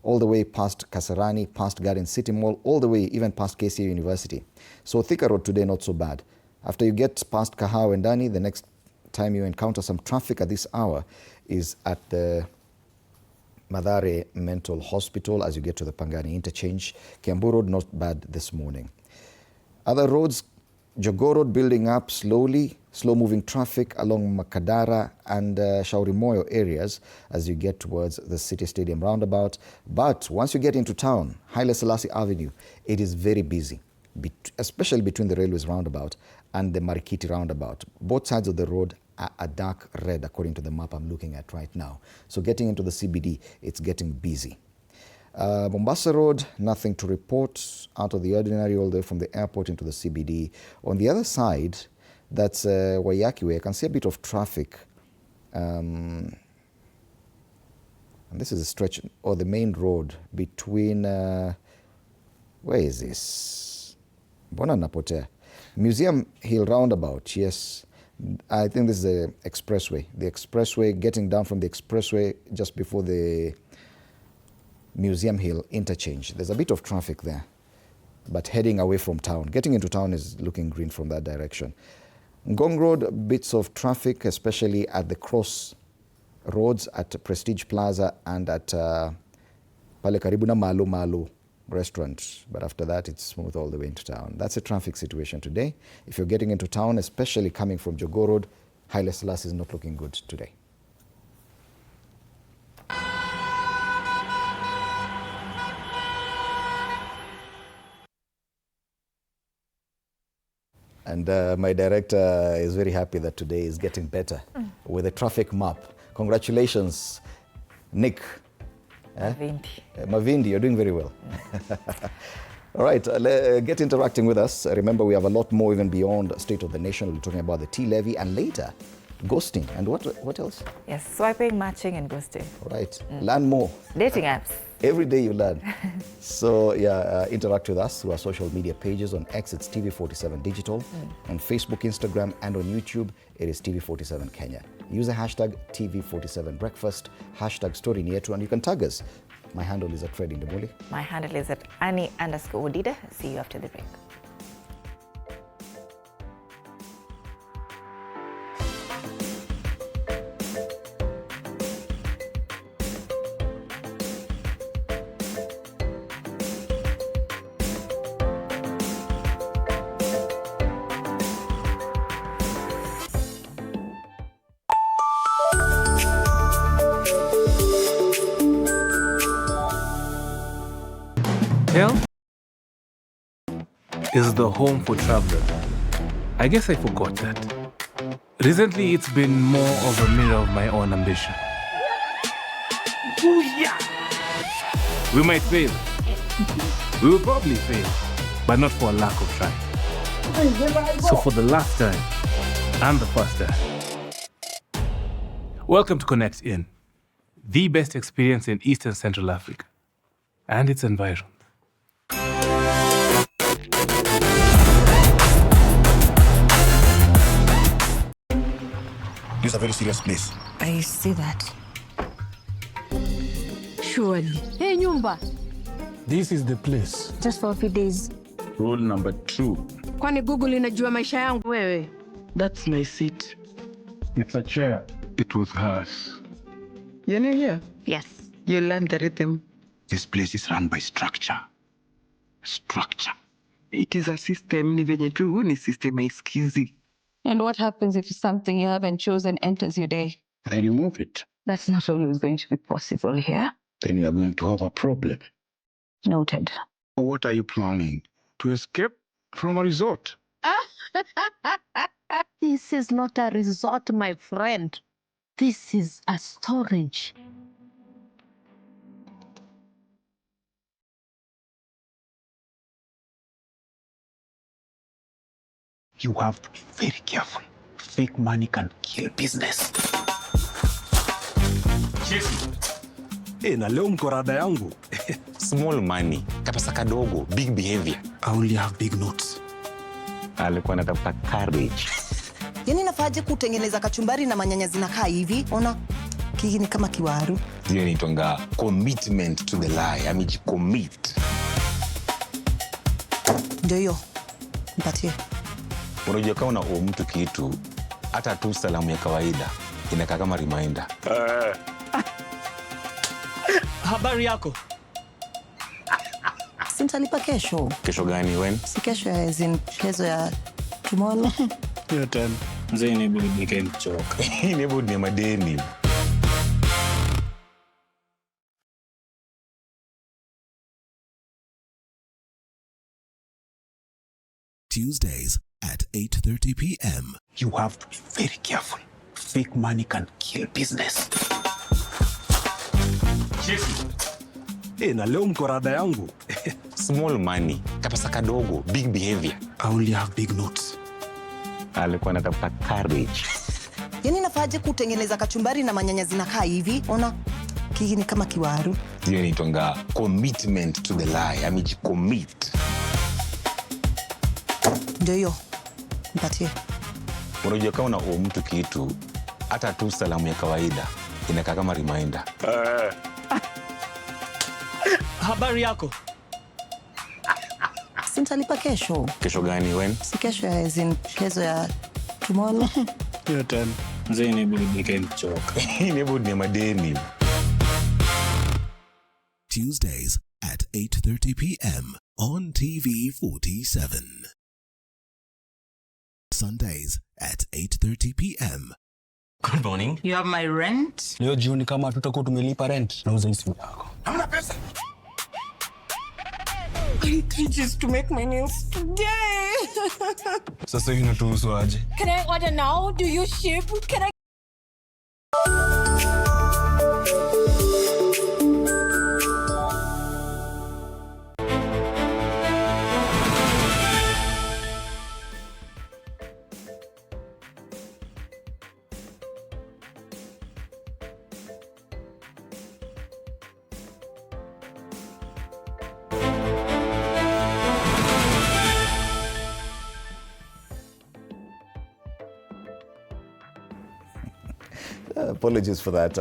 all the way past Kasarani, past Garden City Mall, all the way even past KCA University. So Thika Road today, not so bad. After you get past Kahawa Wendani, the next time you encounter some traffic at this hour is at the Mathare Mental Hospital as you get to the Pangani interchange. Kiambu Road, not bad this morning. Other roads, Jogoo Road building up slowly, slow-moving traffic along Makadara and Shauri Moyo areas as you get towards the City Stadium roundabout. But once you get into town, Haile Selassie Avenue, it is very busy, especially between the Railways roundabout and the Marikiti roundabout. Both sides of the road are a dark red according to the map I'm looking at right now. So getting into the CBD, it's getting busy. Mombasa Road, nothing to report out of the ordinary all the way from the airport into the CBD. On the other side, that's Waiyaki Way. I can see a bit of traffic. And this is a stretch, or the main road between, where is this? Mbona napotea? Museum Hill roundabout, yes. I think this is the expressway. The expressway, getting down from the expressway just before the Museum Hill interchange. There's a bit of traffic there, but heading away from town. Getting into town is looking green from that direction. Ngong Road, bits of traffic, especially at the cross roads at Prestige Plaza and at Pale Karibu na Malu Malu restaurant. But after that, it's smooth all the way into town. That's the traffic situation today. If you're getting into town, especially coming from Jogoo Road, Haile Selassie is not looking good today. And my director is very happy that today is getting better with a traffic map. Congratulations, Nick. Mavindi, you're doing very well. All right, get interacting with us. Remember, we have a lot more even beyond State of the Nation. We're talking about the tea levy and later ghosting. And what else? Yes, swiping, matching, and ghosting. All right, learn more. Dating apps. Every day you learn. So yeah, interact with us through our social media pages. On X, it's TV47 Digital. On Facebook, Instagram, and on YouTube, it is TV47 Kenya. Use the hashtag TV47 Breakfast, hashtag Story Nietu, and you can tag us. My handle is at Fred Indemoli. My handle is at Annie_Odida. See you after the break. Hell is the home for travelers. I guess I forgot that. Recently, it's been more of a mirror of my own ambition. We might fail. We will probably fail, but not for a lack of trying. So for the last time, and the first time, welcome to Connect In, the best experience in Eastern Central Africa and its environment. This is a very serious place. I see that. Surely. Hey, Nyumba. This is the place. Just for a few days. Rule number 2. Kwani Google inajua maisha yangu wewe? That's my seat. It's a chair. It was hers. You're new here? Yes. You learn the rhythm. This place is run by structure. Structure. It is a system. Ni venye tu ni system haisikizi. And what happens if something you haven't chosen enters your day? I remove it. That's not always going to be possible here. Then you are going to have a problem. Noted. What are you planning? To escape from a resort? This is not a resort, my friend. This is a storage. You have to be very careful. Fake money can kill business. Na leo mko rada yangu. Small money, kapesa kadogo, big behavior. I only have big notes. Alikuwa anatafuta courage. Yaani nafaje kutengeneza kachumbari na manyanya zinakaa hivi? Ona kiki ni kama kiwaru. Hiyo ni tonga commitment to the lie. Amejicommit. Ndio hiyo. Nipatie. Unajua kama una mtu kitu, hata tu salamu ya kawaida inakaa kama reminder. Habari yako? Sintalipa kesho. Kesho gani when? Si kesho ya kesho ya tomorrow. Hiyo tena. Mzee ni budi nikae mchoka. Ni budi ni madeni. Tuesdays at 8:30 p.m. You have to be very careful. Fake money can kill business. Na leo mko rada yangu. Small money, kapesa kadogo, big behavior. I only have big notes. Alikuwa anatafuta courage. Yaani nafaje kutengeneza kachumbari na manyanya zinakaa hivi? Ona kiki ni kama kiwaru. Hiyo ni tonga commitment to the lie. Amejicommit. Ndio hiyo. Nipatie. Unajua kama una mtu kitu, hata tu salamu ya kawaida inakaa kama reminder. Habari yako? Sintalipa kesho. Kesho gani when? Si kesho ya kesho ya tomorrow. Hiyo tena. Mzee ni budi nikae mchoka. Ni budi ni madeni. Tuesdays at 8:30 p.m. on TV47. Sundays at 8:30 p.m. Good morning. You have my rent? Leo jioni kama tutakuwa tumelipa rent, nauza hii simu yako. Hamna pesa. I need 3 G's to make my nails today. Sasa hivi natuhusu aje? Can I order now? Do you ship? Can I Apologies for that.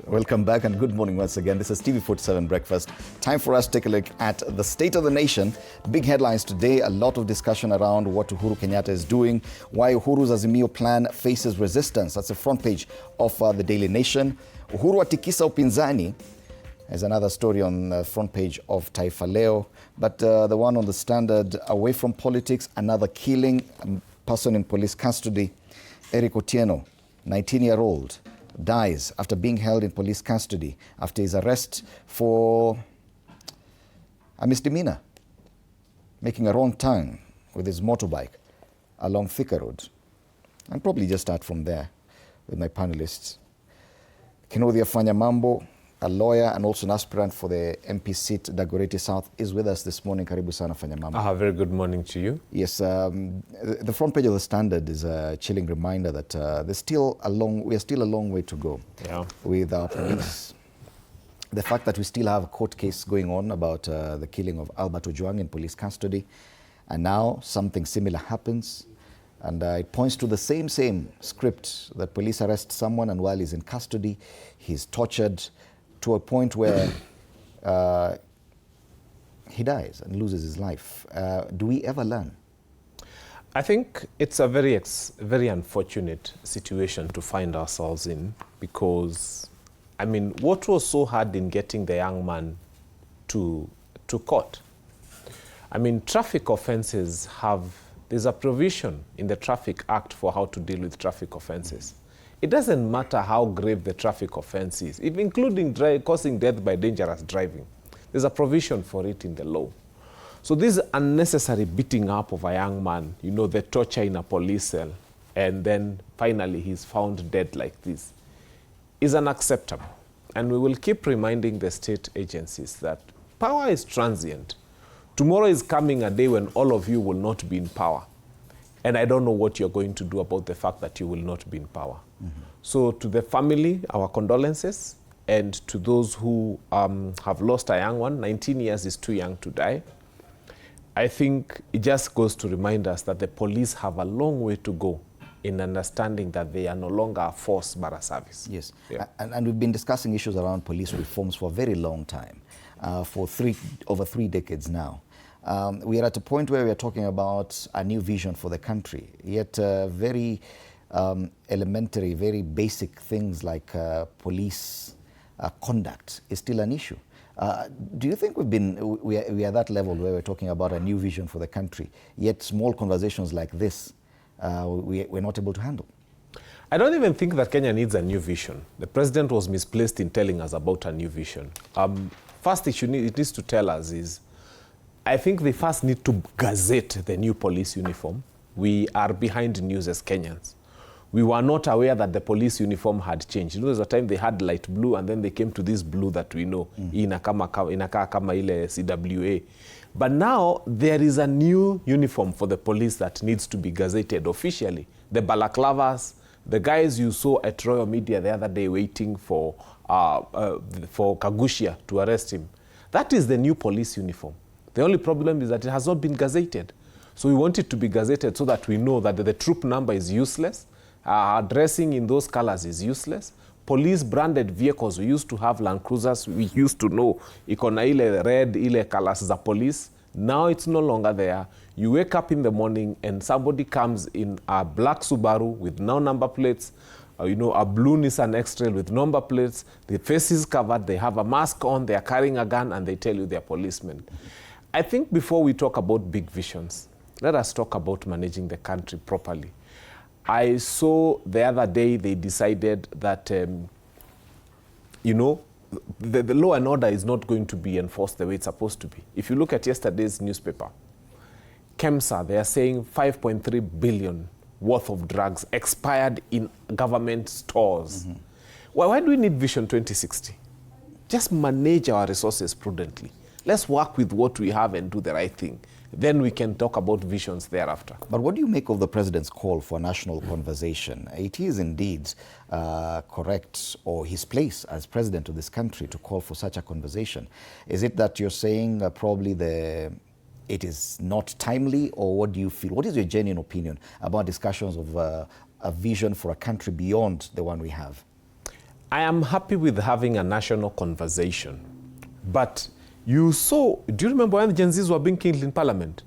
Welcome back and good morning once again. This is TV47 Breakfast. Time for us to take a look at the state of the nation. Big headlines today, a lot of discussion around what Uhuru Kenyatta is doing, why Uhuru's Azimio plan faces resistance. That's the front page of the Daily Nation. Uhuru atikisa upinzani. There's another story on the front page of Taifa Leo. But the one on the Standard, away from politics, another killing, a person in police custody. Eric Otieno, 19-year-old, dies after being held in police custody after his arrest for a misdemeanor, making a wrong turn with his motorbike along Thika Road. I'll probably just start from there with my panelists. Kinodhi Afanya Mambo, a lawyer and also an aspirant for the MP seat, Dagoretti South, is with us this morning. Karibu sana Afanya Mambo. Very good morning to you. Yes, the front page of the Standard is a chilling reminder that we are still a long way to go with our police. The fact that we still have a court case going on about the killing of Albert Ojwang in police custody, and now something similar happens, and it points to the same script that police arrest someone, and while he's in custody, he's tortured to a point where he dies and loses his life. Do we ever learn? I think it's a very unfortunate situation to find ourselves in, because, I mean, what was so hard in getting the young man to court? I mean, traffic offenses there's a provision in the Traffic Act for how to deal with traffic offenses. It doesn't matter how grave the traffic offense is, even including causing death by dangerous driving. There's a provision for it in the law. So this unnecessary beating up of a young man, you know, the torture in a police cell, and then finally he's found dead like this, is unacceptable. And we will keep reminding the state agencies that power is transient. Tomorrow is coming a day when all of you will not be in power. And I don't know what you're going to do about the fact that you will not be in power. So to the family, our condolences, and to those who have lost a young one. 19 years is too young to die. I think it just goes to remind us that the police have a long way to go in understanding that they are no longer a force but a service. Yes, and we've been discussing issues around police reforms for a very long time, for over three decades now. We are at a point where we are talking about a new vision for the country, yet very elementary, very basic things like police conduct is still an issue. Do you think we are at that level where we're talking about a new vision for the country, yet small conversations like this we're not able to handle? I don't even think that Kenya needs a new vision. The president was misplaced in telling us about a new vision. First issue it needs to tell us is, I think they first need to gazette the new police uniform. We are behind news as Kenyans. We were not aware that the police uniform had changed. You know, there's a time they had light blue and then they came to this blue that we know, inakaa kama ile CWA. But now there is a new uniform for the police that needs to be gazetted officially. The balaclavas, the guys you saw at Royal Media the other day waiting for Kagushia to arrest him. That is the new police uniform. The only problem is that it has not been gazetted. So we want it to be gazetted so that we know that the troop number is useless. Dressing in those colors is useless. Police branded vehicles, we used to have Land Cruisers, we used to know ikona ile red, ile colors za police. Now it's no longer there. You wake up in the morning and somebody comes in a black Subaru with no number plates, you know, a blue Nissan X-Trail with number plates, the face is covered, they have a mask on, they are carrying a gun, and they tell you they're policemen. I think before we talk about big visions, let us talk about managing the country properly. I saw the other day they decided that, you know, the law and order is not going to be enforced the way it's supposed to be. If you look at yesterday's newspaper, KEMSA, they are saying 5.3 billion worth of drugs expired in government stores. Why do we need Vision 2060? Just manage our resources prudently. Let's work with what we have and do the right thing. Then we can talk about visions thereafter. But what do you make of the president's call for a national conversation? It is indeed correct, or his place as president of this country, to call for such a conversation. Is it that you're saying probably it is not timely, or what do you feel? What is your genuine opinion about discussions of a vision for a country beyond the one we have? I am happy with having a national conversation. But you saw, do you remember when the Gen Zs were being killed in Parliament?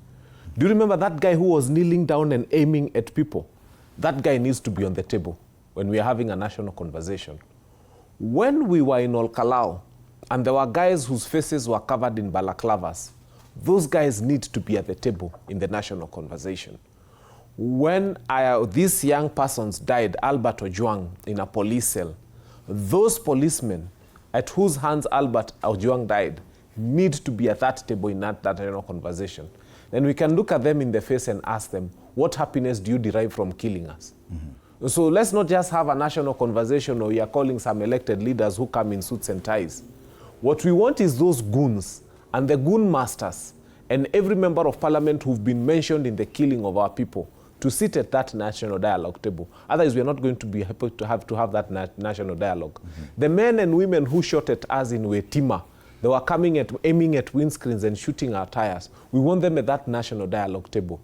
Do you remember that guy who was kneeling down and aiming at people? That guy needs to be on the table when we are having a national conversation. When we were in Olkalau, and there were guys whose faces were covered in balaclavas, those guys need to be at the table in the national conversation. When these young persons died, Albert Ojwang, in a police cell, those policemen at whose hands Albert Ojwang died need to be at that table in that national conversation. Then we can look at them in the face and ask them, what happiness do you derive from killing us? Mm-hmm. So let's not just have a national conversation where we are calling some elected leaders who come in suits and ties. What we want is those goons and the goon masters and every member of parliament who've been mentioned in the killing of our people to sit at that national dialogue table. Otherwise, we are not going to be happy to have that national dialogue. Mm-hmm. The men and women who shot at us in Wetima, they were aiming at windscreens and shooting our tires. We want them at that national dialogue table.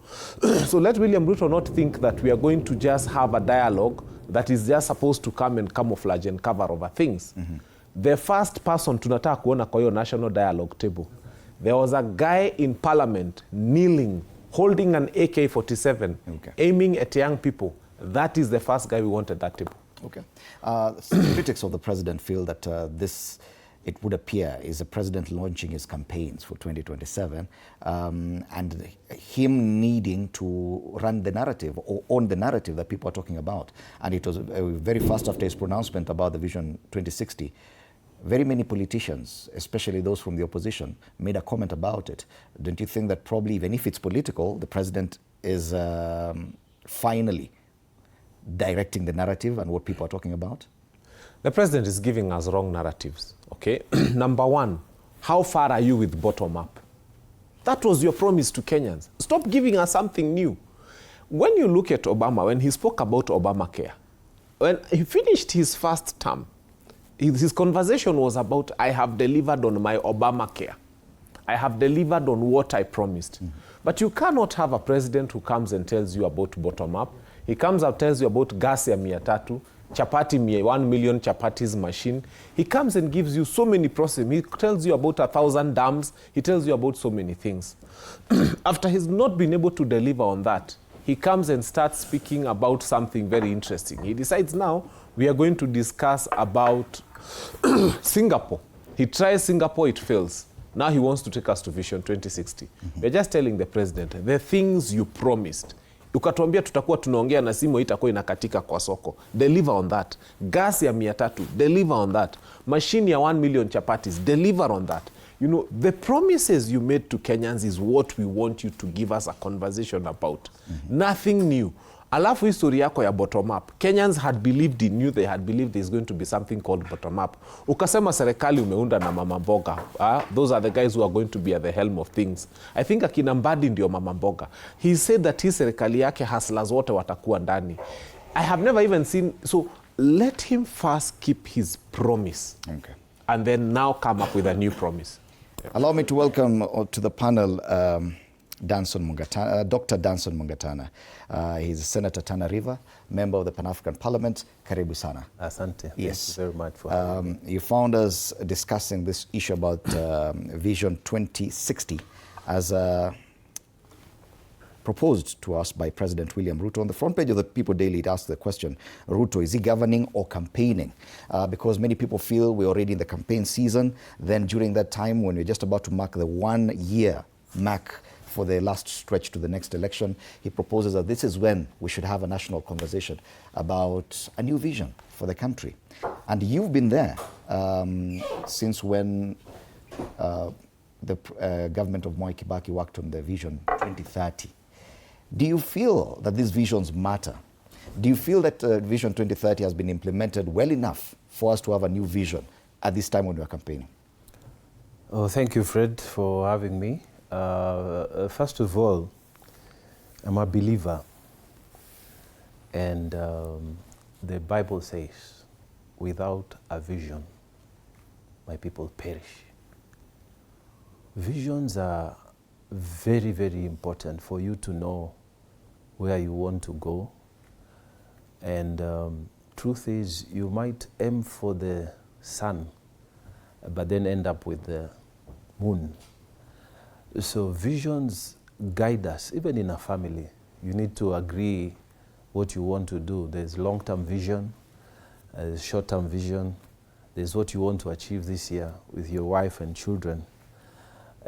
So let William Ruto not think that we are going to just have a dialogue that is just supposed to come and camouflage and cover over things. Mm-hmm. The first person tunataka kuona kwa hiyo national dialogue table, there was a guy in parliament kneeling, holding an AK-47, aiming at young people. That is the first guy we want at that table. Okay. Critics of the president feel that this, it would appear, is the president launching his campaigns for 2027 and him needing to run the narrative or own the narrative that people are talking about. And it was very fast after his pronouncement about the Vision 2060. Very many politicians, especially those from the opposition, made a comment about it. Don't you think that probably, even if it's political, the president is finally directing the narrative and what people are talking about? The president is giving us wrong narratives, okay? Number one, how far are you with bottom up? That was your promise to Kenyans. Stop giving us something new. When you look at Obama, when he spoke about Obamacare, when he finished his first term, his conversation was about, I have delivered on my Obamacare. I have delivered on what I promised. Mm-hmm. But you cannot have a president who comes and tells you about bottom up. He comes and tells you about gas ya 300, chapati 1 million chapatis machine. He comes and gives you so many processes. He tells you about 1,000 dams. He tells you about so many things. After he's not been able to deliver on that, he comes and starts speaking about something very interesting. He decides now we are going to discuss about Singapore. He tries Singapore, it fails. Now he wants to take us to Vision 2060. Mm-hmm. We're just telling the president, the things you promised. Ukatuambia tutakuwa tunaongea na simu itakuwa inakatika kwa soko. Deliver on that. Gas ya 300, deliver on that. Machine ya 1 million chapatis, deliver on that. You know, the promises you made to Kenyans is what we want you to give us a conversation about. Mm-hmm. Nothing new. Alafu history yako ya bottom up. Kenyans had believed in you, they had believed there's going to be something called bottom up. Ukasema serikali umeunda na mama mboga. Those are the guys who are going to be at the helm of things. I think akina Mbadi ndio mama mboga. He said that his serikali yake hustlers wote watakuwa ndani. I have never even seen, so let him first keep his promise. Okay. And then now come up with a new promise. Yeah. Allow me to welcome to the panel Danson Mungatana, Dr. Danson Mungatana. He's Senator Tana River, member of the Pan-African Parliament. Karibu sana. Asante. Yes. Thank you very much for having me. You found us discussing this issue about Vision 2060 as proposed to us by President William Ruto. On the front page of the People Daily, it asks the question, Ruto, is he governing or campaigning? Because many people feel we're already in the campaign season. Then during that time, when we're just about to mark the 1 year mark for the last stretch to the next election, he proposes that this is when we should have a national conversation about a new vision for the country. And you've been there since when the government of Mwai Kibaki worked on the Vision 2030. Do you feel that these visions matter? Do you feel that Vision 2030 has been implemented well enough for us to have a new vision at this time when we are campaigning? Oh, thank you, Fred, for having me. First of all, I'm a believer, and the Bible says, without a vision, my people perish. Visions are very, very important for you to know where you want to go And truth is, you might aim for the sun, but then end up with the moon. So visions guide us, even in a family. You need to agree what you want to do. There's long-term vision, there's short-term vision, there's what you want to achieve this year with your wife and children.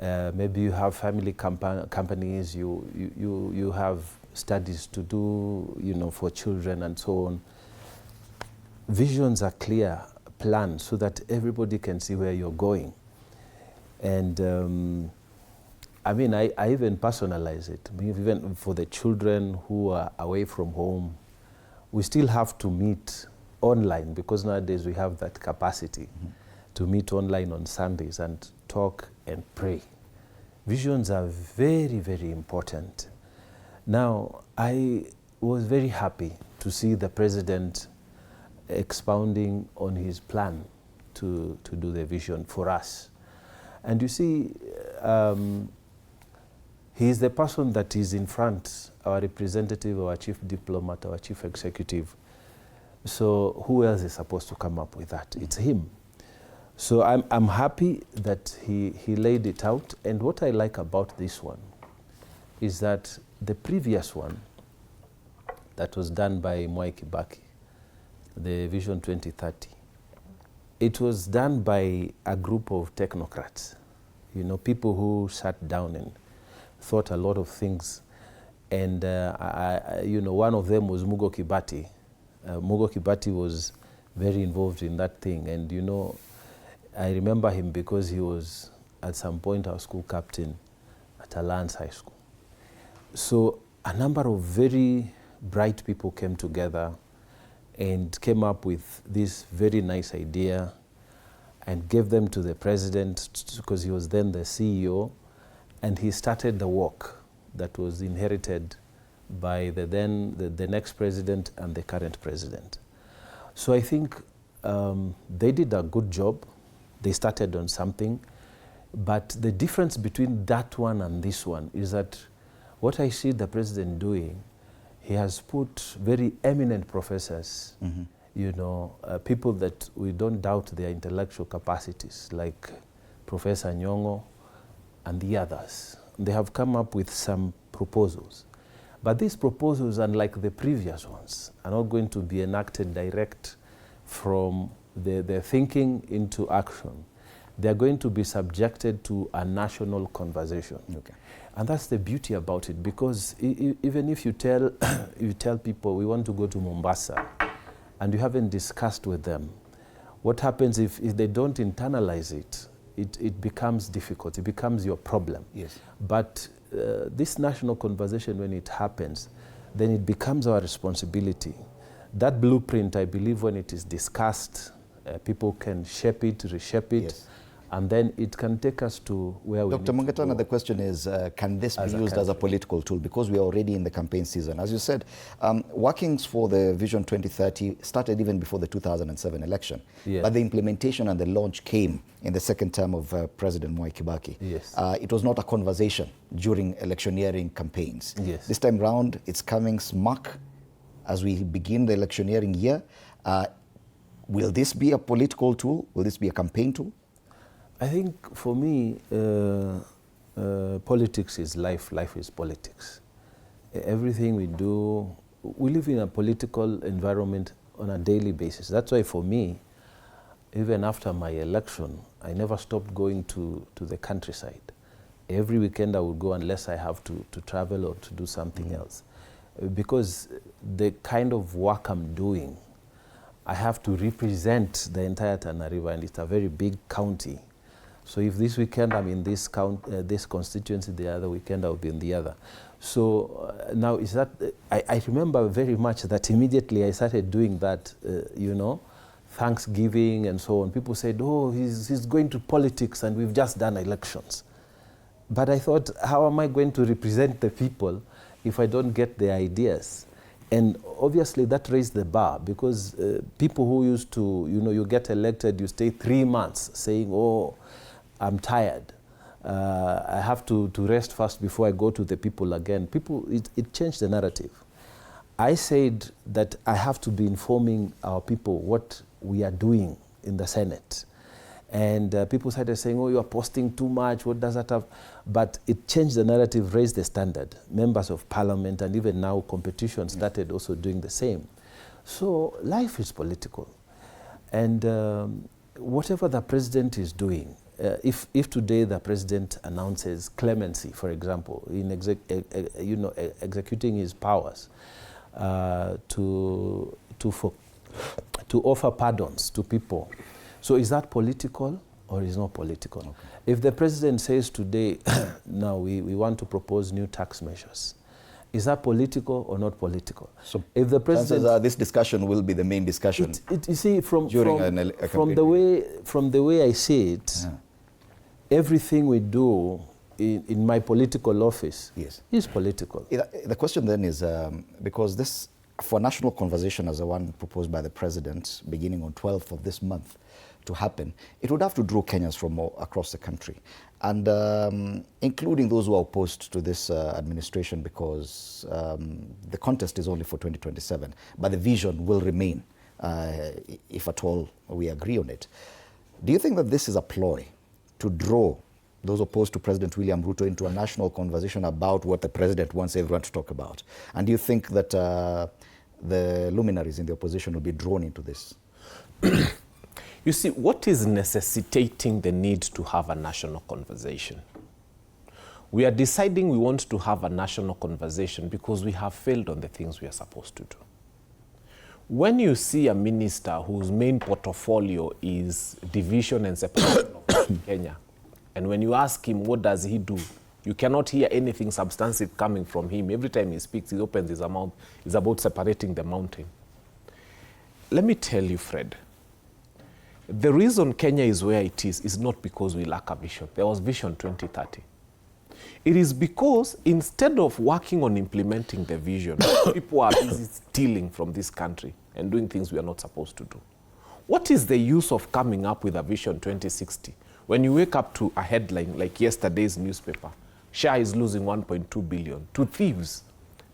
Maybe you have family companies, you have studies to do, you know, for children and so on. Visions are clear, planned, so that everybody can see where you're going. And I mean, I even personalize it. I mean, even for the children who are away from home, we still have to meet online, because nowadays we have that capacity to meet online on Sundays and talk and pray. Visions are very, very important. Now, I was very happy to see the president expounding on his plan to do the vision for us. And you see, he is the person that is in front, our representative, our chief diplomat, our chief executive. So who else is supposed to come up with that? It's him. So I'm happy that he laid it out. And what I like about this one is that the previous one that was done by Mwai Kibaki, the Vision 2030, it was done by a group of technocrats, you know, people who sat down and thought a lot of things. And, you know, one of them was Mugo Kibati. Mugo Kibati was very involved in that thing. And, you know, I remember him because he was, at some point, our school captain at Alliance High School. So a number of very bright people came together and came up with this very nice idea and gave them to the president, because he was then the CEO, and he started the work that was inherited by the next president and the current president. So I think they did a good job. They started on something, but the difference between that one and this one is that what I see the president doing, he has put very eminent professors, you know, people that we don't doubt their intellectual capacities, like Professor Nyong'o and the others. They have come up with some proposals. But these proposals, unlike the previous ones, are not going to be enacted direct from the thinking into action. They're going to be subjected to a national conversation. Okay. And that's the beauty about it, because even if you tell, people we want to go to Mombasa and you haven't discussed with them, what happens if they don't internalize it, it becomes difficult, it becomes your problem. Yes. But this national conversation, when it happens, then it becomes our responsibility. That blueprint, I believe, when it is discussed, people can shape it, reshape it, yes, and then it can take us to where we need to go. Dr. Mungetana, the question is, can this be used as a political tool? Because we are already in the campaign season. As you said, workings for the Vision 2030 started even before the 2007 election. Yes. But the implementation and the launch came in the second term of President Mwai Kibaki. Yes. It was not a conversation during electioneering campaigns. Yes. This time round, it's coming smack as we begin the electioneering year. Will this be a political tool? Will this be a campaign tool? I think for me, politics is life, life is politics. Everything we do, we live in a political environment on a daily basis. That's why for me, even after my election, I never stopped going to the countryside. Every weekend I would go unless I have to travel or to do something else. Because the kind of work I'm doing, I have to represent the entire Tana River, and it's a very big county. So if this weekend I'm in this constituency, the other weekend I'll be in the other. So now is that, I remember very much that immediately I started doing that, you know, Thanksgiving and so on. People said, oh, he's going to politics and we've just done elections. But I thought, how am I going to represent the people if I don't get the ideas? And obviously that raised the bar, because people who used to, you know, you get elected, you stay 3 months saying, oh, I'm tired. I have to rest first before I go to the people again. It changed the narrative. I said that I have to be informing our people what we are doing in the Senate. And people started saying, oh, you are posting too much, what does that have? But it changed the narrative, raised the standard. Members of parliament and even now competition started also doing the same. So life is political. And whatever the president is doing, if today the president announces clemency, for example, in executing his powers to offer pardons to people, so is that political or is not political? Okay. If the president says today, now we want to propose new tax measures, is that political or not political? So if the president, this discussion will be the main discussion. You see, from the way I see it, everything we do in my political office is political. The question then is, because this, for national conversation as the one proposed by the president beginning on 12th of this month to happen, it would have to draw Kenyans from all across the country, and including those who are opposed to this administration, because the contest is only for 2027, but the vision will remain if at all we agree on it. Do you think that this is a ploy to draw those opposed to President William Ruto into a national conversation about what the president wants everyone to talk about? And do you think that the luminaries in the opposition will be drawn into this? You see, what is necessitating the need to have a national conversation? We are deciding we want to have a national conversation because we have failed on the things we are supposed to do. When you see a minister whose main portfolio is division and separation of Kenya, and when you ask him what does he do, you cannot hear anything substantive coming from him. Every time he speaks, he opens his mouth, it's about separating the mountain. Let me tell you, Fred, the reason Kenya is where it is not because we lack a vision. There was Vision 2030. It is because instead of working on implementing the vision, people are busy stealing from this country and doing things we are not supposed to do. What is the use of coming up with a Vision 2060 when you wake up to a headline like yesterday's newspaper, SHA is losing 1.2 billion to thieves,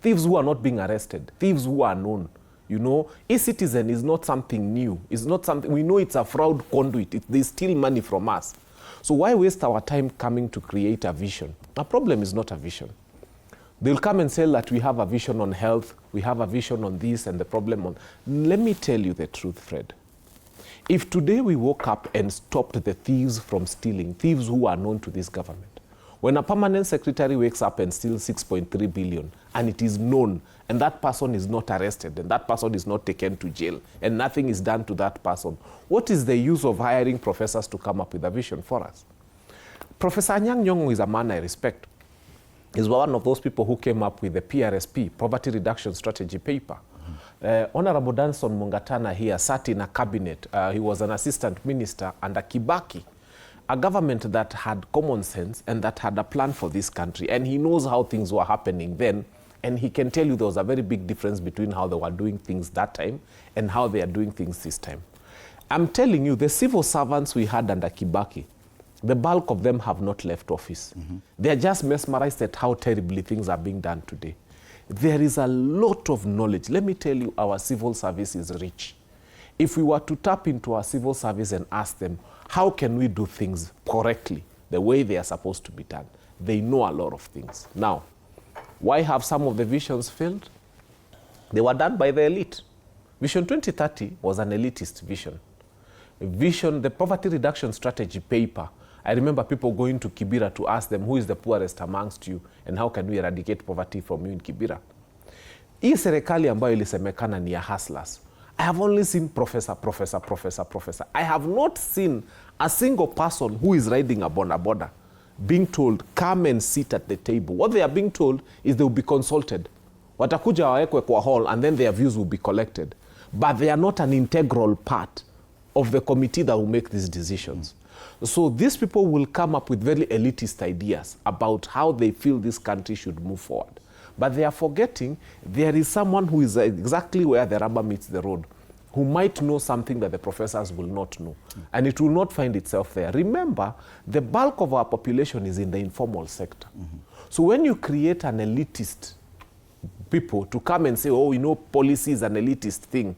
thieves who are not being arrested, thieves who are known. You know, e-citizen is not something new. It's not something, we know it's a fraud conduit. They steal money from us. So why waste our time coming to create a vision? Our problem is not a vision. They'll come and say that we have a vision on health, we have a vision on this and the problem on... Let me tell you the truth, Fred. If today we woke up and stopped the thieves from stealing, thieves who are known to this government, when a permanent secretary wakes up and steals 6.3 billion and it is known and that person is not arrested and that person is not taken to jail and nothing is done to that person, what is the use of hiring professors to come up with a vision for us? Professor Anyang' Nyong'o is a man I respect. He's one of those people who came up with the PRSP, Poverty Reduction Strategy paper. Honorable Danson Mungatana here sat in a cabinet. He was an assistant minister under Kibaki, a government that had common sense and that had a plan for this country. And he knows how things were happening then. And he can tell you there was a very big difference between how they were doing things that time and how they are doing things this time. I'm telling you, the civil servants we had under Kibaki, the bulk of them have not left office. They are just mesmerized at how terribly things are being done today. There is a lot of knowledge. Let me tell you, our civil service is rich. If we were to tap into our civil service and ask them, how can we do things correctly, the way they are supposed to be done? They know a lot of things. Now, why have some of the visions failed? They were done by the elite. Vision 2030 was an elitist vision. Vision, the Poverty Reduction Strategy paper, I remember people going to Kibera to ask them, who is the poorest amongst you and how can we eradicate poverty from you in Kibera? Hii serikali ambayo ilisemekana ni ya hustlers. I have only seen professor. I have not seen a single person who is riding a boda being told, come and sit at the table. What they are being told is they will be consulted. Watakuja wawekwe kwa hall and then their views will be collected. But they are not an integral part of the committee that will make these decisions. So these people will come up with very elitist ideas about how they feel this country should move forward. But they are forgetting there is someone who is exactly where the rubber meets the road, who might know something that the professors will not know. And it will not find itself there. Remember, the bulk of our population is in the informal sector. So when you create an elitist people to come and say, oh, you know, policy is an elitist thing.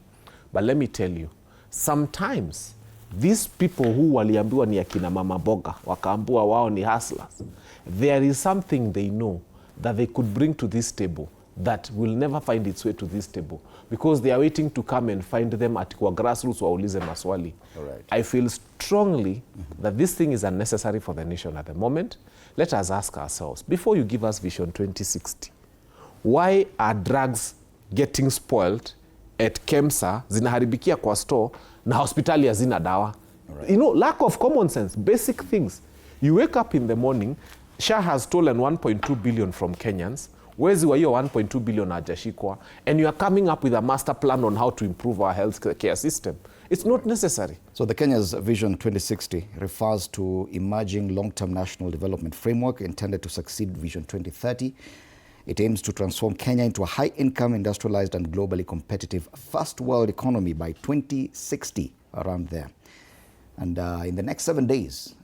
But let me tell you, sometimes these people who waliambiwa ni akina mama boga, wakaambiwa wao ni hustlers, there is something they know that they could bring to this table that will never find its way to this table because they are waiting to come and find them at kwa grassroots waulize maswali. Right. I feel strongly that this thing is unnecessary for the nation at the moment. Let us ask ourselves, before you give us Vision 2060, why are drugs getting spoiled at KEMSA, zinaharibikia kwa store, na hospitali hazina dawa? Right. You know, lack of common sense, basic things. You wake up in the morning, SHA has stolen 1.2 billion from Kenyans, wezi wa hiyo 1.2 billion hajashikwa, and you are coming up with a master plan on how to improve our health care system. It's not necessary. So the Kenya's Vision 2060 refers to emerging long-term national development framework intended to succeed Vision 2030. It aims to transform Kenya into a high-income, industrialized and globally competitive first-world economy by 2060, around there. And in the next 7 days,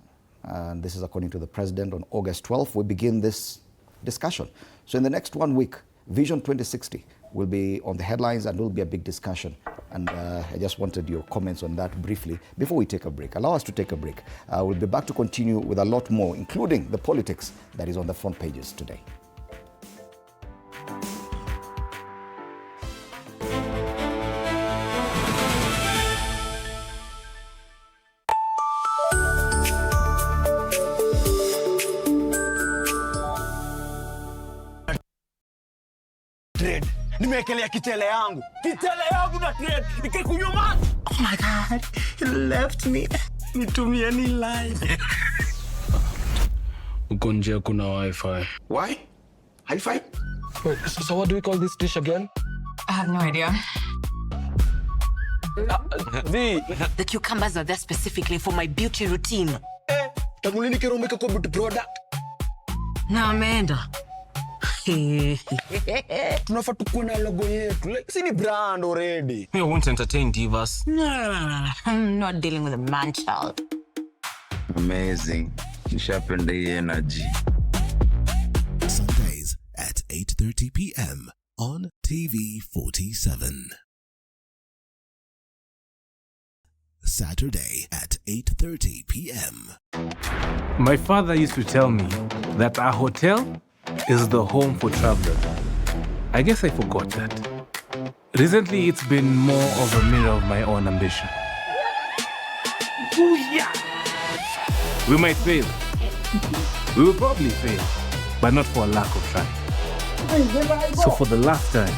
and this is according to the president, on August 12th, we begin this discussion. So in the next 1 week, Vision 2060 will be on the headlines and will be a big discussion. And I just wanted your comments on that briefly before we take a break. Allow us to take a break. We'll be back to continue with a lot more, including the politics that is on the front pages today. Nimekelea kitele yangu na trade nikikunywa maji. Oh my God, he left me. Nitumie ni line. Uko nje kuna wifi. Why? Hi-fi? Wait, so what do we call this dish again? I have no idea. The cucumbers are there specifically for my beauty routine. Tamulini kero umeka kwa beauty product. Na ameenda. Tunafaa tukue na logo yetu. Like, si ni brand already. We won't entertain divas. No. I'm not dealing with a man child. Amazing. Nishapenda hii energy. Sundays at 8:30 p.m. on TV47. Saturday at 8:30 p.m. My father used to tell me that our hotel is the home for travelers. I guess I forgot that. Recently, it's been more of a mirror of my own ambition. Booyah! We might fail. We will probably fail, but not for a lack of trying. So for the last time,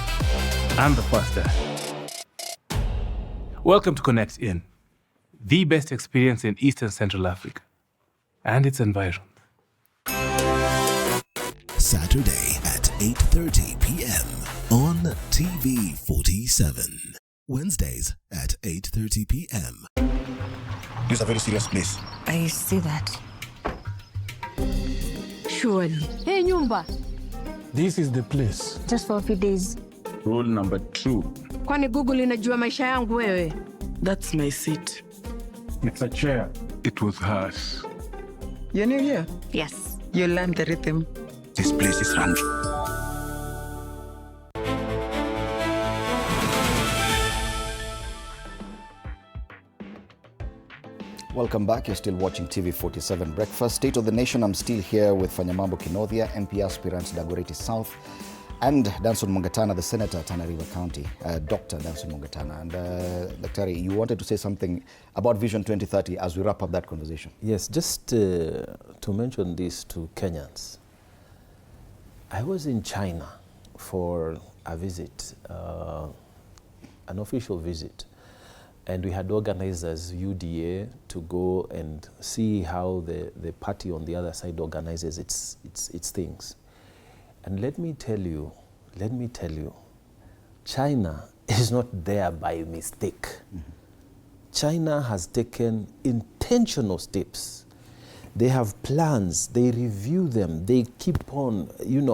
and the first time, welcome to Connect In, the best experience in Eastern Central Africa and its environs. Saturday at 8:30 p.m. on TV47. Wednesdays at 8:30 p.m. This is a very serious place. I see that. Surely. Hey, nyumba. This is the place. Just for a few days. Rule number 2. Kwani Google inajua maisha yangu wewe? That's my seat. It's a chair. It was hers. You're new here? Yes. You learned the rhythm. This place is run. Welcome back. You're still watching TV47 Breakfast. State of the Nation. I'm still here with Fanyamambo Kinothia, MP aspirant Dagoretti South, and Danson Mungatana, the Senator, Tana River County, Dr. Danson Mungatana. And Daktari, you wanted to say something about Vision 2030 as we wrap up that conversation. Yes, just to mention this to Kenyans. I was in China for a visit, an official visit, and we had organized as UDA to go and see how the party on the other side organizes its things. And let me tell you, China is not there by mistake. Mm-hmm. China has taken intentional steps. They have plans, they review them, they keep on,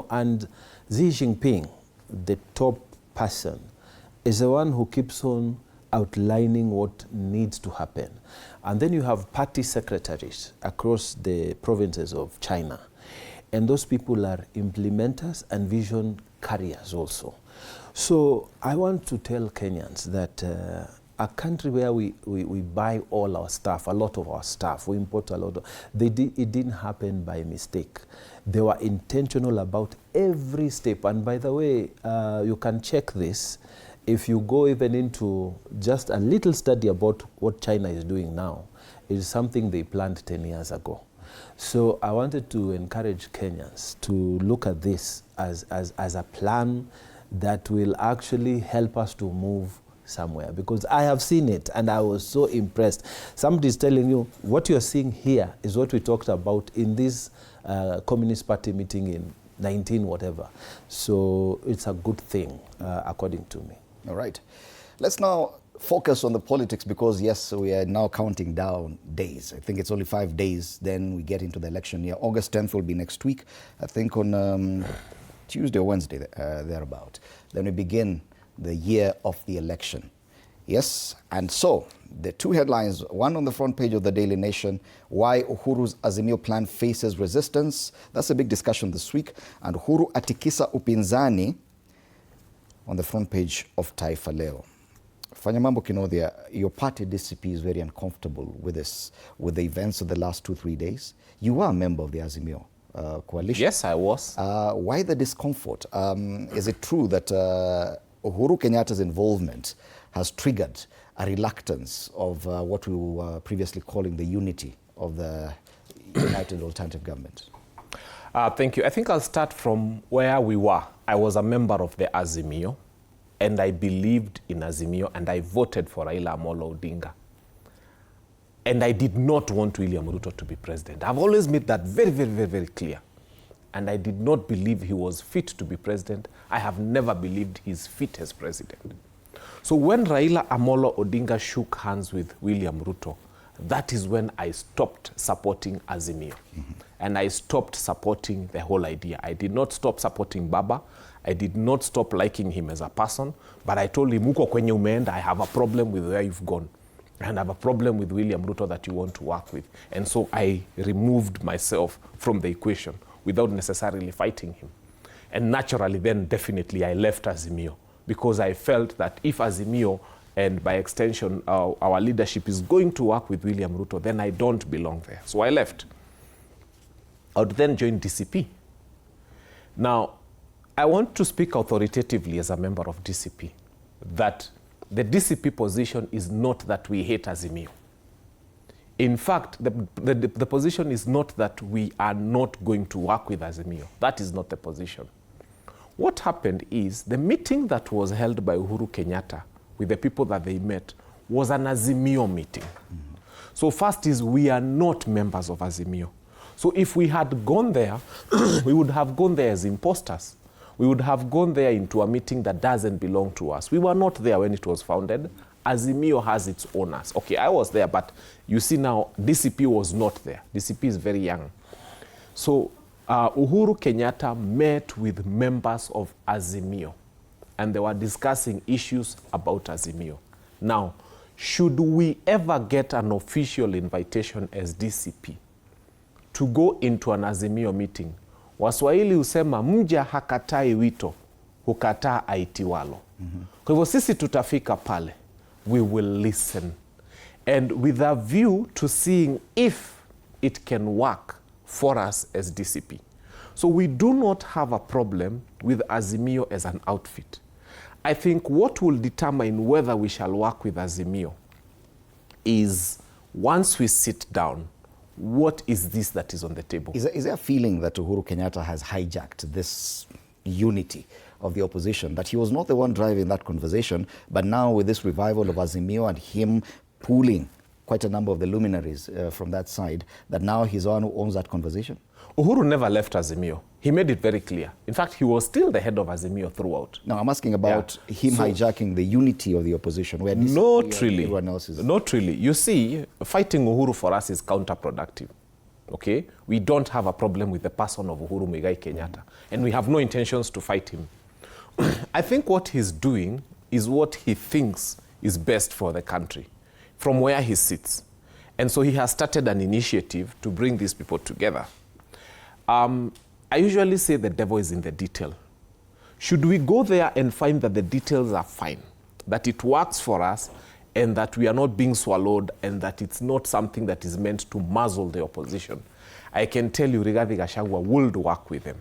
and Xi Jinping, the top person, is the one who keeps on outlining what needs to happen. And then you have party secretaries across the provinces of China. And those people are implementers and vision carriers also. So I want to tell Kenyans that a country where we buy all our stuff, a lot of our stuff, we import a lot of, it didn't happen by mistake. They were intentional about every step. And by the way, you can check this. If you go even into just a little study about what China is doing now, it is something they planned 10 years ago. So I wanted to encourage Kenyans to look at this as a plan that will actually help us to move somewhere, because I have seen it and I was so impressed. Somebody is telling you what you're seeing here is what we talked about in this Communist Party meeting in 19 whatever. So it's a good thing, according to me. All right. Let's now focus on the politics, because yes, we are now counting down days. I think it's only 5 days, then we get into the election year. August 10th will be next week, I think on Tuesday or Wednesday, thereabout. Then we begin the year of the election. Yes, and so the two headlines, one on the front page of the Daily Nation, why Uhuru's Azimio plan faces resistance. That's a big discussion this week. And Uhuru atikisa upinzani on the front page of Taifa Leo. Fanyamambo Kinodhia, your party DCP is very uncomfortable with this, with the events of the last 2-3 days. You are a member of the Azimio coalition. Yes, I was. Why the discomfort? Is it true that Uhuru Kenyatta's involvement has triggered a reluctance of what we were previously calling the unity of the United Alternative Government? Thank you. I think I'll start from where we were. I was a member of the Azimio, and I believed in Azimio, and I voted for Raila Amolo Odinga. And I did not want William Ruto to be president. I've always made that very, very, very, very clear. And I did not believe he was fit to be president. I have never believed he's fit as president. So when Raila Amolo Odinga shook hands with William Ruto, that is when I stopped supporting Azimio. And I stopped supporting the whole idea. I did not stop supporting Baba. I did not stop liking him as a person. But I told him, uko kwenye umeenda, I have a problem with where you've gone. And I have a problem with William Ruto that you want to work with. And so I removed myself from the equation without necessarily fighting him. And naturally, then definitely I left Azimio, because I felt that if Azimio and by extension our leadership is going to work with William Ruto, then I don't belong there. So I left. I would then join DCP. Now, I want to speak authoritatively as a member of DCP that the DCP position is not that we hate Azimio. In fact, the position is not that we are not going to work with Azimio. That is not the position. What happened is the meeting that was held by Uhuru Kenyatta with the people that they met was an Azimio meeting. So first is we are not members of Azimio. So if we had gone there, we would have gone there as imposters. We would have gone there into a meeting that doesn't belong to us. We were not there when it was founded. Azimio has its owners. Okay, I was there, but you see now, DCP was not there. DCP is very young. So Uhuru Kenyatta met with members of Azimio, and they were discussing issues about Azimio. Now, should we ever get an official invitation as DCP to go into an Azimio meeting, Waswahili husema mja hakatai wito, hukataa aitiwalo. Kwa hivyo sisi tutafika pale. We will listen. And with a view to seeing if it can work for us as DCP. So we do not have a problem with Azimio as an outfit. I think what will determine whether we shall work with Azimio is once we sit down, what is this that is on the table? Is there a feeling that Uhuru Kenyatta has hijacked this unity of the opposition, that he was not the one driving that conversation, but now with this revival of Azimio and him pooling quite a number of the luminaries from that side, that now he's the one who owns that conversation? Uhuru never left Azimio. He made it very clear. In fact, he was still the head of Azimio throughout. No, I'm asking about him hijacking the unity of the opposition, where not really. Everyone else is... Not really. You see, fighting Uhuru for us is counterproductive. Okay? We don't have a problem with the person of Uhuru Muigai Kenyatta, and we have no intentions to fight him. I think what he's doing is what he thinks is best for the country, from where he sits. And so he has started an initiative to bring these people together. I usually say the devil is in the detail. Should we go there and find that the details are fine, that it works for us, and that we are not being swallowed, and that it's not something that is meant to muzzle the opposition, I can tell you Rigathi Gachagua would work with them.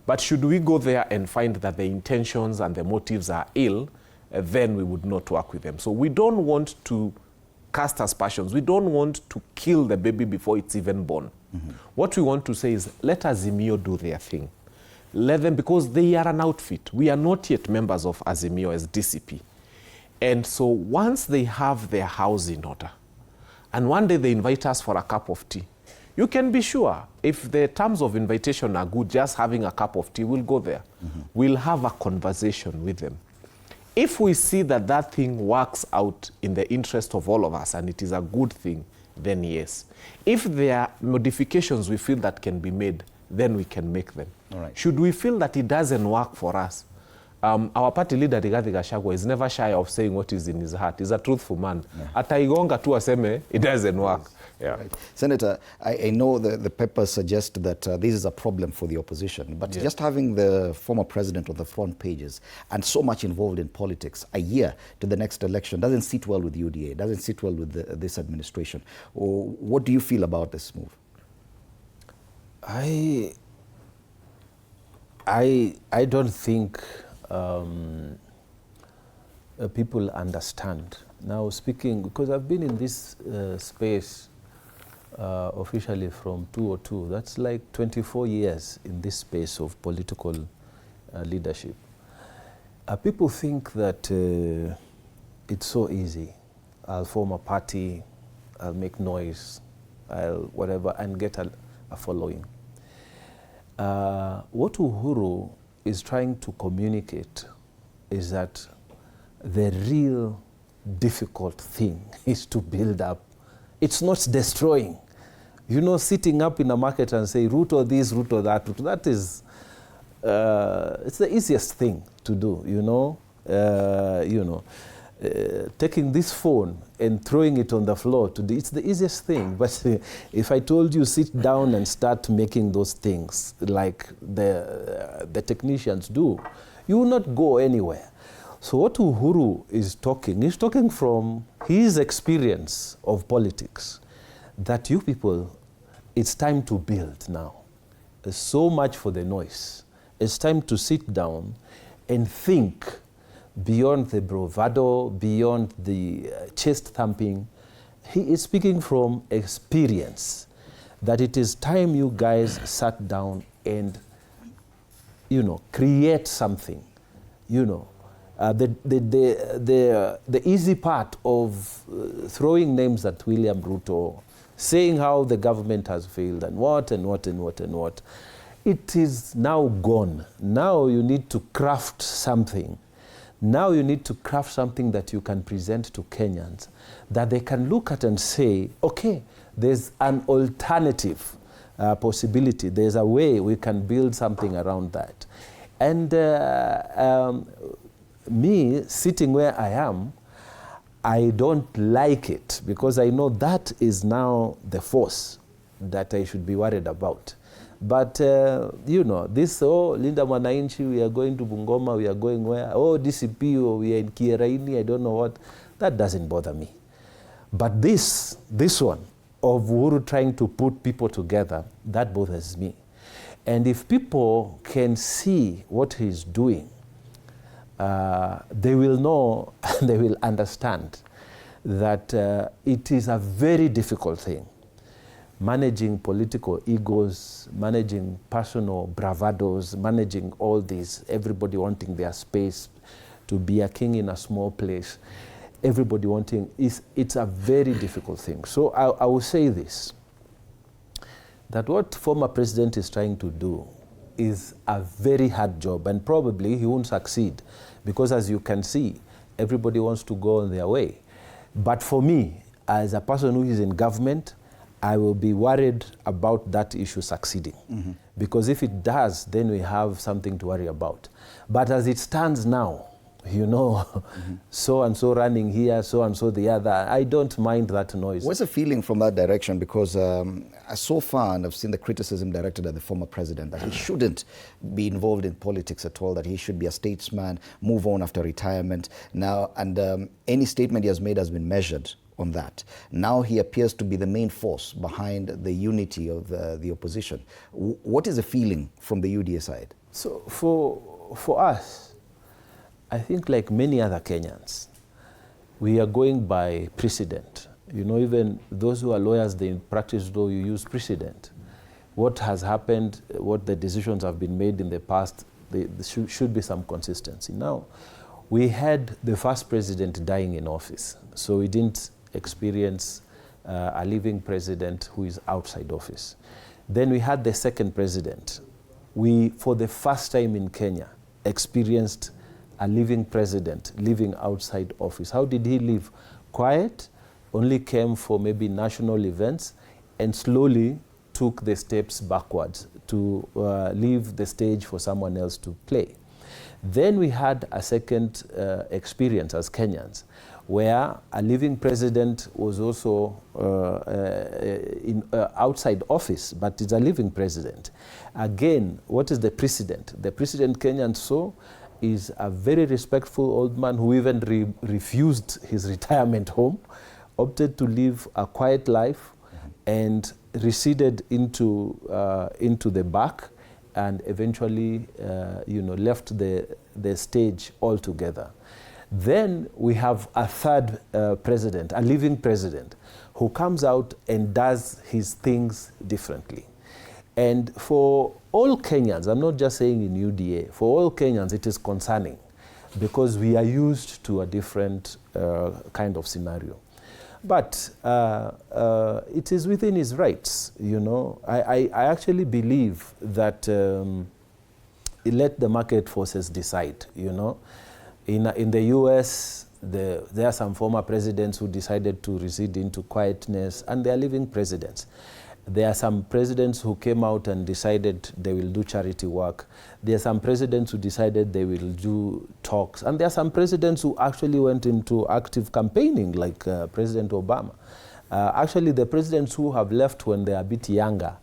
But should we go there and find that the intentions and the motives are ill, then we would not work with them. So we don't want to cast aspersions. We don't want to kill the baby before it's even born. What we want to say is, let Azimio do their thing. Let them, because they are an outfit. We are not yet members of Azimio as DCP. And so once they have their house in order, and one day they invite us for a cup of tea, you can be sure if the terms of invitation are good, just having a cup of tea, we'll go there. We'll have a conversation with them. If we see that that thing works out in the interest of all of us and it is a good thing, then yes. If there are modifications we feel that can be made, then we can make them. Should we feel that it doesn't work for us, our party leader Rigathi Gachagua is never shy of saying what is in his heart. He's a truthful man. Ataigonga tu aseme, it doesn't work. Yeah. Senator, I know the papers suggest that this is a problem for the opposition, but just having the former president on the front pages and so much involved in politics a year to the next election doesn't sit well with UDA, doesn't sit well with this administration. What do you feel about this move? I don't think people understand. Now speaking, because I've been in this space officially from 2002, that's like 24 years in this space of political leadership. People think that it's so easy. I'll form a party, I'll make noise, I'll whatever, and get a following. What Uhuru is trying to communicate is that the real difficult thing is to build up. It's not destroying. You know, sitting up in a market and say, root or this, root or that, that is, it's the easiest thing to do, you know. Taking this phone and throwing it on the floor, it's the easiest thing. But if I told you sit down and start making those things like the technicians do, you will not go anywhere. So what Uhuru is talking, he's talking from his experience of politics, that you people, it's time to build now. There's so much for the noise. It's time to sit down and think beyond the bravado, beyond the chest thumping. He is speaking from experience, that it is time you guys sat down and, you know, create something, you know. The easy part of throwing names at William Ruto, saying how the government has failed and what and what and what and what, it is now gone. Now you need to craft something. Now you need to craft something that you can present to Kenyans, that they can look at and say, okay, there's an alternative possibility. There's a way we can build something around that. And me, sitting where I am, I don't like it, because I know that is now the force that I should be worried about. But, you know, this, oh, Linda Mwananchi, we are going to Bungoma, we are going where? Oh, DCP, oh, we are in Kieraini, I don't know what. That doesn't bother me. But this one, of Uhuru trying to put people together, that bothers me. And if people can see what he's doing, they will know, they will understand that it is a very difficult thing. Managing political egos, managing personal bravados, managing all these, everybody wanting their space, to be a king in a small place, everybody wanting, it's a very difficult thing. So I will say this, that what former president is trying to do is a very hard job, and probably he won't succeed, because as you can see, everybody wants to go on their way. But for me, as a person who is in government, I will be worried about that issue succeeding. Because if it does, then we have something to worry about. But as it stands now, you know, so-and-so running here, so-and-so the other. I don't mind that noise. What's the feeling from that direction? Because so far, and I've seen the criticism directed at the former president, that he shouldn't be involved in politics at all, that he should be a statesman, move on after retirement. Now, and any statement he has made has been measured on that. Now he appears to be the main force behind the unity of the opposition. What is the feeling from the UDA side? So for us, I think like many other Kenyans, we are going by precedent. You know, even those who are lawyers, they practice law, you use precedent. What has happened, what the decisions have been made in the past, there should be some consistency. Now, we had the first president dying in office, so we didn't experience a living president who is outside office. Then we had the second president. We, for the first time in Kenya, experienced a living president living outside office. How did he live? Quiet, only came for maybe national events, and slowly took the steps backwards to leave the stage for someone else to play. Then we had a second experience as Kenyans, where a living president was also outside office, but is a living president. Again, what is the precedent? The precedent Kenyans saw is a very respectful old man who even refused his retirement home, opted to live a quiet life, and receded into the back, and eventually, left the stage altogether. Then we have a third president, a living president, who comes out and does his things differently. And for all Kenyans, I'm not just saying in UDA, for all Kenyans it is concerning, because we are used to a different kind of scenario. But it is within his rights, you know. I actually believe that let the market forces decide, you know. In the US, there are some former presidents who decided to recede into quietness, and they are living presidents. There are some presidents who came out and decided they will do charity work. There are some presidents who decided they will do talks. And there are some presidents who actually went into active campaigning, like President Obama. Actually, the presidents who have left when they are a bit younger,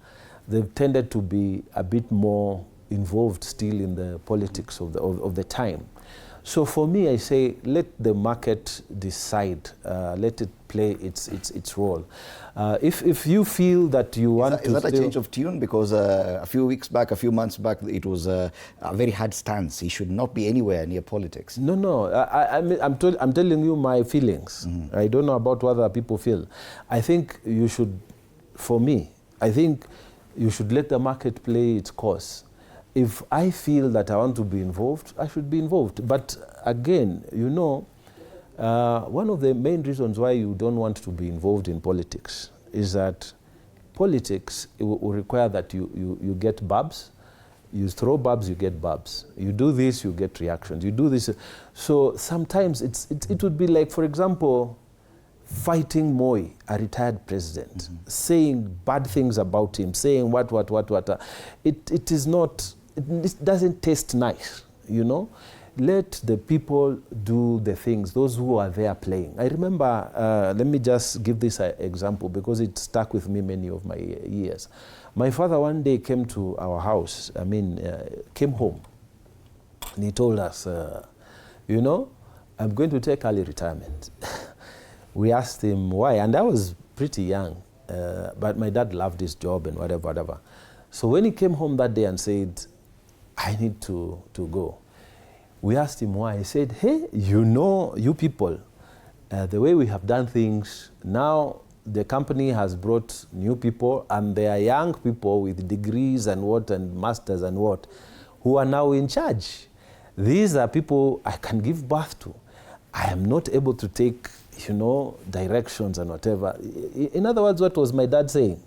they've tended to be a bit more involved still in the politics of the time. So for me, I say, let the market decide, let it play its role. If you feel that you want to... Is that a change of tune? Because a few months back, it was a very hard stance. He should not be anywhere near politics. No, I'm telling you my feelings. I don't know about what other people feel. I think you should, for me, I think you should let the market play its course. If I feel that I want to be involved, I should be involved. But again, you know, one of the main reasons why you don't want to be involved in politics is that politics will require that you get barbs. You throw barbs, you get barbs. You do this, you get reactions. You do this. So sometimes it would be like, for example, fighting Moi, a retired president, saying bad things about him, saying what. It is not... It doesn't taste nice, you know. Let the people do the things, those who are there playing. I remember, let me just give this example because it stuck with me many of my years. My father one day came to our house, came home, and he told us, you know, I'm going to take early retirement. We asked him why, and I was pretty young, but my dad loved his job and whatever. So when he came home that day and said, I need to go, we asked him why. He said, hey, you know, you people, the way we have done things, now the company has brought new people, and they are young people with degrees and masters and who are now in charge. These are people I can give birth to. I am not able to take, you know, directions and whatever. In other words, what was my dad saying?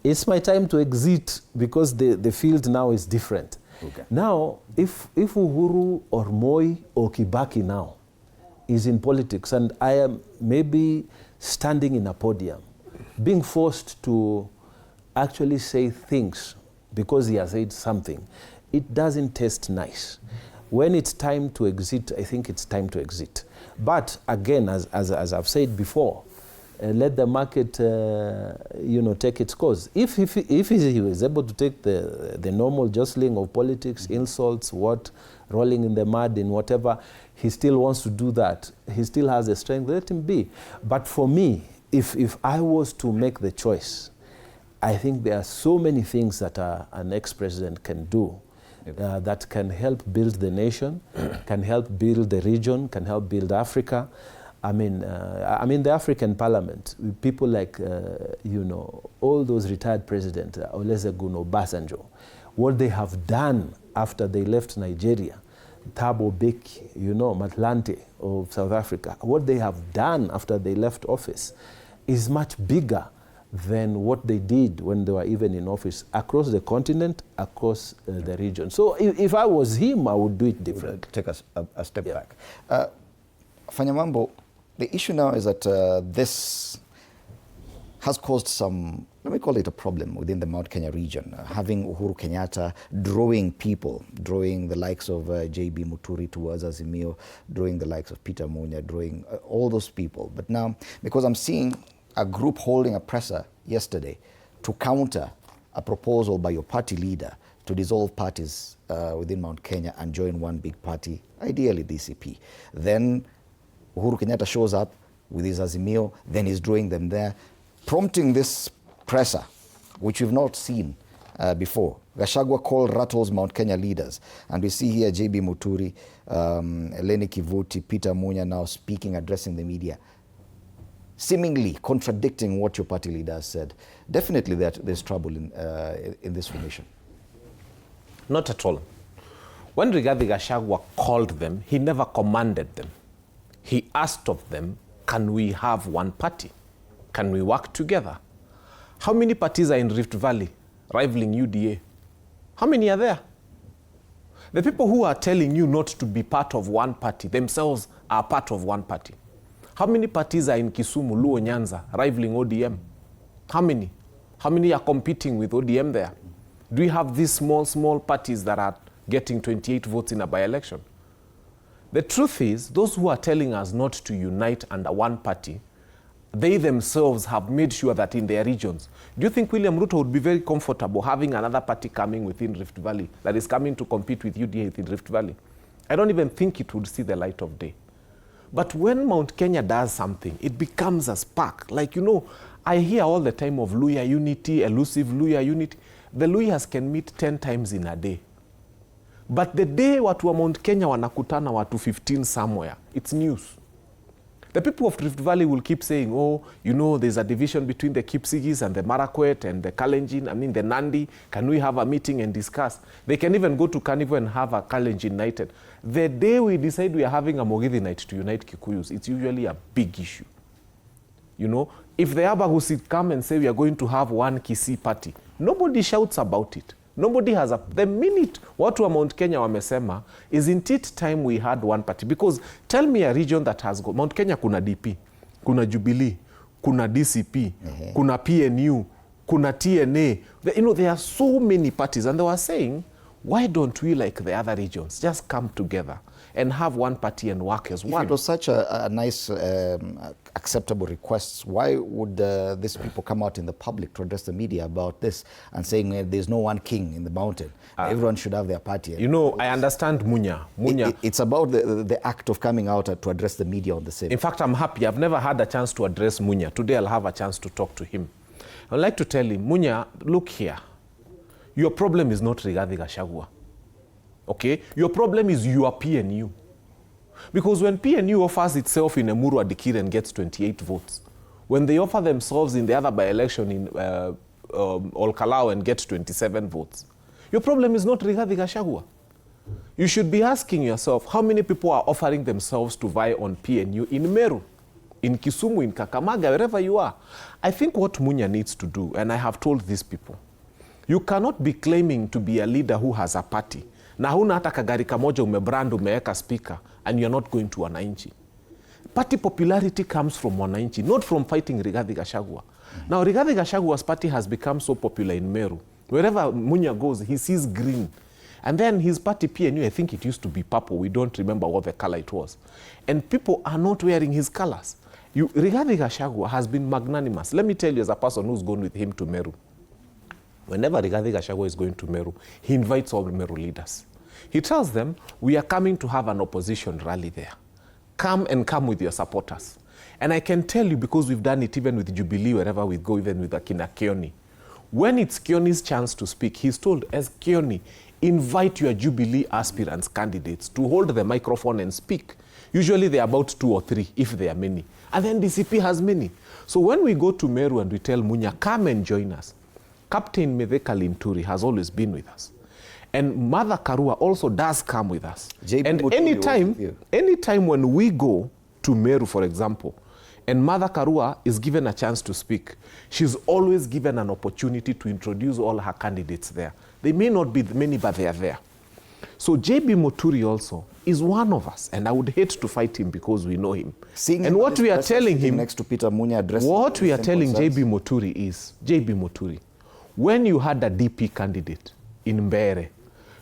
It's my time to exit because the field now is different. Okay. Now, if Uhuru or Moi or Kibaki now is in politics, and I am maybe standing in a podium, being forced to actually say things because he has said something, it doesn't taste nice. When it's time to exit, I think it's time to exit. But again, as I've said before, let the market, take its course. If he was able to take the normal jostling of politics, insults, rolling in the mud and whatever, he still wants to do that. He still has the strength. Let him be. But for me, if I was to make the choice, I think there are so many things that an ex-president can do that can help build the nation, can help build the region, can help build Africa. I mean, the African Parliament, people like, all those retired presidents, Olusegun Obasanjo, what they have done after they left Nigeria, Thabo Mbeki, Matlante of South Africa, what they have done after they left office is much bigger than what they did when they were even in office across the continent, across the region. So if I was him, I would do it differently. Take a step back. Fanyamambo, the issue now is that this has caused some, let me call it a problem within the Mount Kenya region, having Uhuru Kenyatta drawing the likes of JB Muturi towards Azimio, drawing the likes of Peter Munya, drawing all those people. But now, because I'm seeing a group holding a presser yesterday to counter a proposal by your party leader to dissolve parties within Mount Kenya and join one big party, ideally DCP. Then Uhuru Kenyatta shows up with his Azimio, then he's drawing them there, prompting this presser, which we've not seen before. Gachagua called rattles Mount Kenya leaders. And we see here JB Muturi, Eleni Kivuti, Peter Munya now speaking, addressing the media, seemingly contradicting what your party leader has said. Definitely there's trouble in this formation. Not at all. When Rigathi Gachagua called them, he never commanded them. He asked of them, can we have one party? Can we work together? How many parties are in Rift Valley rivaling UDA? How many are there? The people who are telling you not to be part of one party themselves are part of one party. How many parties are in Kisumu, Luo, Nyanza rivaling ODM? How many? How many are competing with ODM there? Do we have these small parties that are getting 28 votes in a by-election? The truth is, those who are telling us not to unite under one party, they themselves have made sure that in their regions. Do you think William Ruto would be very comfortable having another party coming within Rift Valley that is coming to compete with UDA within Rift Valley? I don't even think it would see the light of day. But when Mount Kenya does something, it becomes a spark. Like, I hear all the time of Luhya unity, elusive Luhya unity. The Luhyas can meet 10 times in a day. But the day watu wa Mount Kenya wanakutana watu 15 somewhere, it's news. The people of Rift Valley will keep saying, there's a division between the Kipsigis and the Marakwet and the Kalenjin, the Nandi. Can we have a meeting and discuss? They can even go to Carnival and have a Kalenjin United. The day we decide we are having a Mogithi night to unite Kikuyus, it's usually a big issue. If the Abagusit come and say we are going to have one Kisii party, nobody shouts about it. Nobody has the minute watu wa Mount Kenya wamesema, isn't it time we had one party? Because tell me a region that has got, Mount Kenya kuna DP, kuna Jubilee, kuna DCP, kuna PNU, kuna TNA. There are so many parties, and they were saying, why don't we, like the other regions, just come together and have one party and work as one? If it was such a nice, acceptable request, why would these people come out in the public to address the media about this and saying there's no one king in the mountain? Everyone should have their party. I understand Munya. It's about the act of coming out to address the media on the same. In fact, I'm happy. I've never had a chance to address Munya. Today I'll have a chance to talk to him. I'd like to tell him, Munya, look here. Your problem is not Rigathi Gachagua. Okay? Your problem is your PNU. Because when PNU offers itself in Emuru Adikiri and gets 28 votes, when they offer themselves in the other by-election in Olkalau and get 27 votes, your problem is not Rigathi Gachagua. You should be asking yourself, how many people are offering themselves to vie on PNU in Meru, in Kisumu, in Kakamega, wherever you are? I think what Munya needs to do, and I have told these people, you cannot be claiming to be a leader who has a party na huna hata kagari kamoja umebrand umeweka speaker and you're not going to wananchi. Party popularity comes from wananchi, not from fighting Rigathi Gachagua. Now Rigathi Gachagua's party has become so popular in Meru. Wherever Munya goes, he sees green. And then his party PNU, I think it used to be purple. We don't remember what the color it was. And people are not wearing his colors. Rigathi Gachagua has been magnanimous. Let me tell you, as a person who's gone with him to Meru, whenever Rigathi Gachagua is going to Meru, he invites all Meru leaders. He tells them, we are coming to have an opposition rally there. Come and come with your supporters. And I can tell you, because we've done it even with Jubilee, wherever we go, even with Akina Kioni. When it's Kioni's chance to speak, he's told, as Kioni, invite your Jubilee aspirants, candidates, to hold the microphone and speak. Usually they're about 2 or 3, if there are many. And then DCP has many. So when we go to Meru and we tell Munya, come and join us, Captain Mithika Linturi has always been with us. And Mother Karua also does come with us. And anytime when we go to Meru, for example, and Mother Karua is given a chance to speak, she's always given an opportunity to introduce all her candidates there. They may not be many, but they are there. So JB Muturi also is one of us, and I would hate to fight him because we know him. And what we are telling him, next to Peter Munya, what we are telling JB Muturi is, JB Muturi, when you had a DP candidate in Mbere,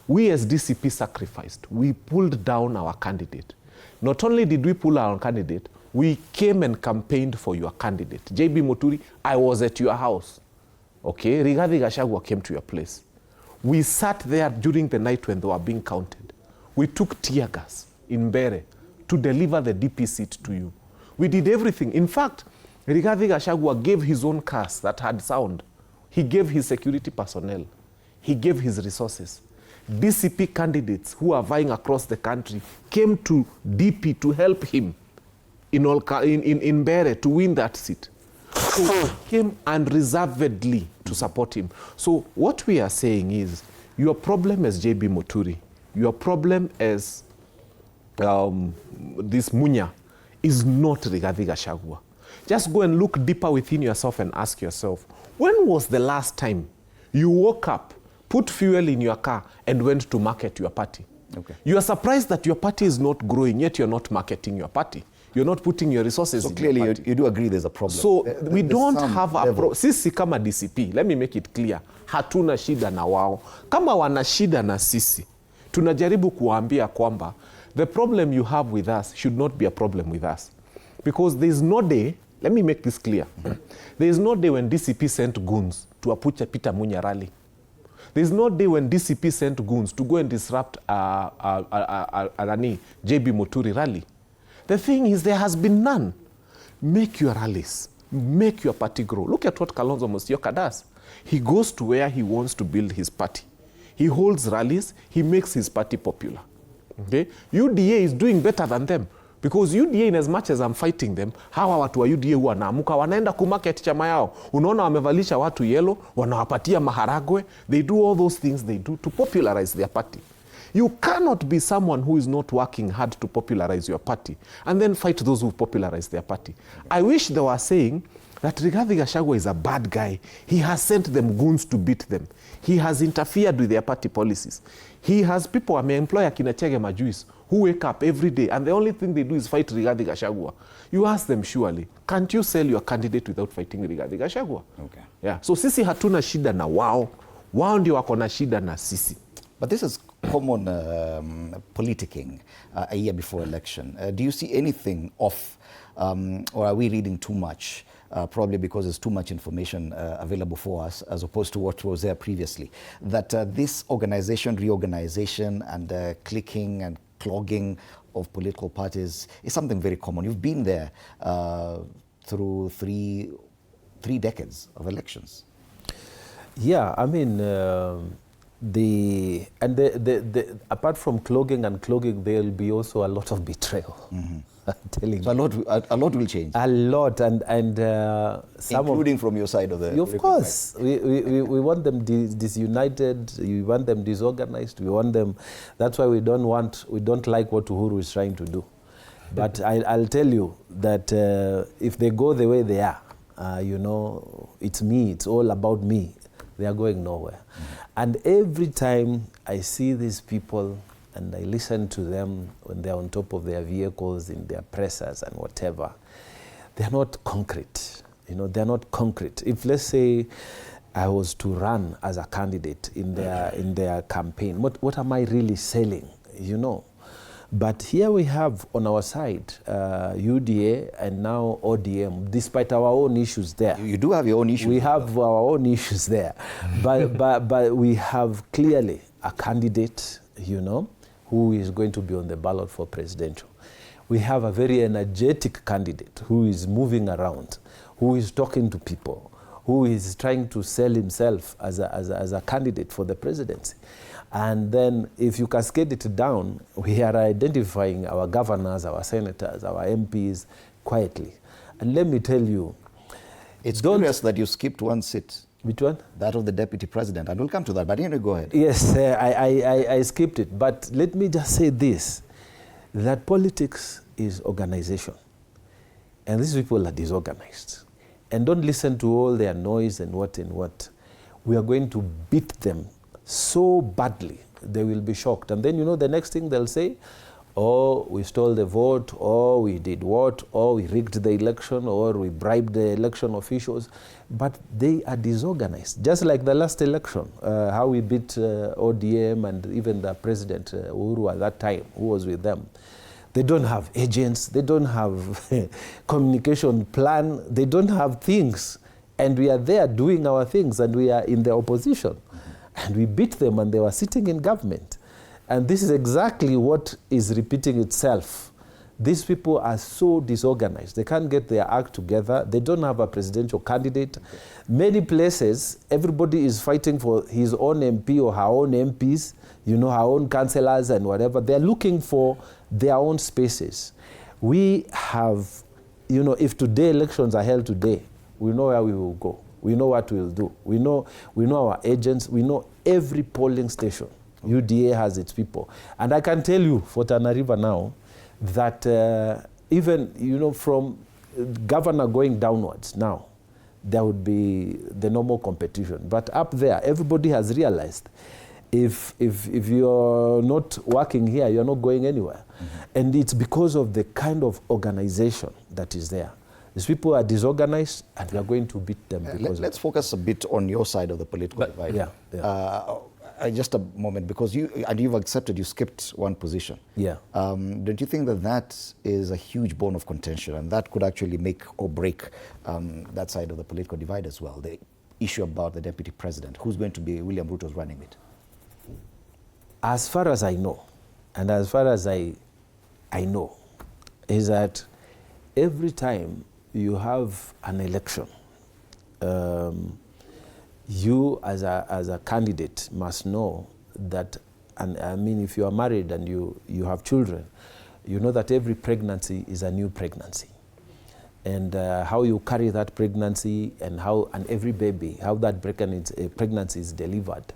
we as DCP sacrificed. We pulled down our candidate. Not only did we pull our candidate, we came and campaigned for your candidate. JB Muturi, I was at your house. Okay, Rigathi Gachagua came to your place. We sat there during the night when they were being counted. We took tear gas in Mbere to deliver the DP seat to you. We did everything. In fact, Rigathi Gachagua gave his own cars that had sound. He gave his security personnel. He gave his resources. DCP candidates who are vying across the country came to DP to help him in Mbere to win that seat. So he came unreservedly to support him. So what we are saying is, your problem as JB Muturi, your problem as this Munya is not Rigathi Gachagua. Just go and look deeper within yourself and ask yourself, when was the last time you woke up, put fuel in your car, and went to market your party? Okay. You are surprised that your party is not growing, yet you're not marketing your party. You're not putting your resources in clearly your party. You do agree there's a problem. So we don't have a problem. Sisi kama DCP, let me make it clear, hatuna shida na wao. Kama wana shida na sisi, tunajaribu kuwaambia kwamba the problem you have with us should not be a problem with us. Because there's no day, let me make this clear, there's no day when DCP sent goons to Apucha Peter Munya rally. There's no day when DCP sent goons to go and disrupt JB Muturi rally. The thing is, there has been none. Make your rallies. Make your party grow. Look at what Kalonzo Musyoka does. He goes to where he wants to build his party. He holds rallies. He makes his party popular. Okay? UDA is doing better than them. Because UDA, in as much as I'm fighting them, hawa watu wa UDA huwa naamuka, wanaenda kumarket chama yao. Unaona wamevalisha watu yellow, wanawapatia maharagwe. They do all those things they do to popularize their party. You cannot be someone who is not working hard to popularize your party and then fight those who popularize their party. I wish they were saying that Rigathi Gachagua is a bad guy. He has sent them goons to beat them. He has interfered with their party policies. He has people, I may employ Akina Chege Majuis, who wake up every day and the only thing they do is fight Rigathi Gachagua. You ask them, surely, can't you sell your candidate without fighting Rigathi Gachagua? Okay. Yeah. So sisi hatuna shida na wao. Wao ndio wako na shida na sisi. But this is common politicking a year before election. Do you see anything off, or are we reading too much? Probably because there's too much information available for us as opposed to what was there previously. That this organization, reorganization, and clicking and clogging of political parties is something very common. You've been there through three decades of elections. Yeah, I mean, apart from clogging and clogging, there will be also a lot of betrayal. Mm-hmm. I'm telling so you. A lot will change. A lot, and some including from your side of the. Of course, we want them disunited. We want them disorganized. We want them. That's why we don't like what Uhuru is trying to do. But I'll tell you that if they go the way they are, it's me. It's all about me. They are going nowhere. Mm-hmm. And every time I see these people and I listen to them when they're on top of their vehicles, in their pressers and whatever, they're not concrete. They're not concrete. If, let's say, I was to run as a candidate in their campaign, what am I really selling, you know? But here we have on our side UDA and now ODM, despite our own issues there. You do have your own issues. We have our own issues there. but we have clearly a candidate, you know, who is going to be on the ballot for presidential. We have a very energetic candidate who is moving around, who is talking to people, who is trying to sell himself as a candidate for the presidency. And then if you cascade it down, we are identifying our governors, our senators, our MPs quietly. And let me tell you, it's curious that you skipped one seat. Which one? That of the deputy president. And we'll come to that, but anyway, go ahead. Yes, I skipped it. But let me just say this, that politics is organization. And these people are disorganized. And don't listen to all their noise and what. We are going to beat them so badly, they will be shocked. And then, you know, the next thing they'll say, oh, we stole the vote, or we did what, or we rigged the election, or we bribed the election officials. But they are disorganized. Just like the last election, how we beat ODM and even the president, Uhuru at that time, who was with them. They don't have agents, they don't have communication plan, they don't have things. And we are there doing our things, and we are in the opposition. And we beat them, and they were sitting in government. And this is exactly what is repeating itself. These people are so disorganized. They can't get their act together. They don't have a presidential candidate. Okay. Many places, everybody is fighting for his own MP or her own MPs, you know, her own councillors and whatever. They're looking for their own spaces. We have, you know, if today elections are held today, we know where we will go. We know what we'll do. We know our agents. We know every polling station. UDA has its people. And I can tell you for Tana River now that even, you know, from governor going downwards now, there would be the normal competition. But up there, everybody has realized if you're not working here, you're not going anywhere. Mm-hmm. And it's because of the kind of organization that is there. These people are disorganized, and we are going to beat them. Let's focus a bit on your side of the political divide. Just a moment, because you've accepted you skipped one position. Yeah. Don't you think that is a huge bone of contention, and that could actually make or break that side of the political divide as well? The issue about the deputy president, who's going to be William Ruto's running mate? As far as I know, and as far as I know, is that every time you have an election, you as a candidate must know that, and I mean, if you are married and you have children, you know that every pregnancy is a new pregnancy. And how you carry that pregnancy and every baby, how that pregnancy is delivered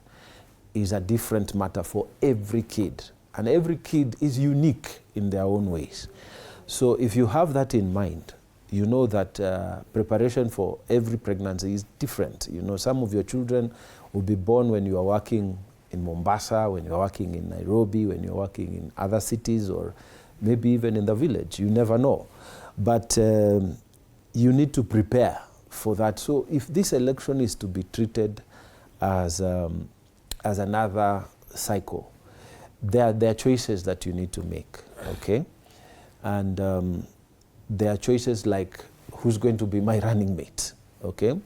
is a different matter for every kid. And every kid is unique in their own ways. So if you have that in mind, you know that preparation for every pregnancy is different. You know, some of your children will be born when you are working in Mombasa, when you are working in Nairobi, when you are working in other cities, or maybe even in the village. You never know. But you need to prepare for that. So if this election is to be treated as another cycle, there are choices that you need to make, okay? And there are choices like, who's going to be my running mate, okay?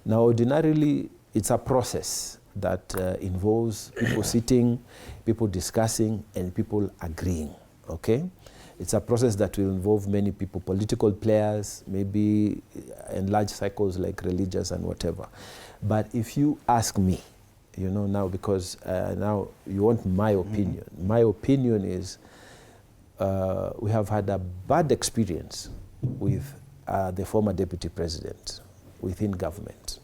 Now, ordinarily, it's a process that involves people sitting, people discussing, and people agreeing, okay? It's a process that will involve many people, political players, maybe in large cycles like religious and whatever. But if you ask me, you know, now, because now you want my opinion. Mm-hmm. My opinion is we have had a bad experience with the former deputy president within government.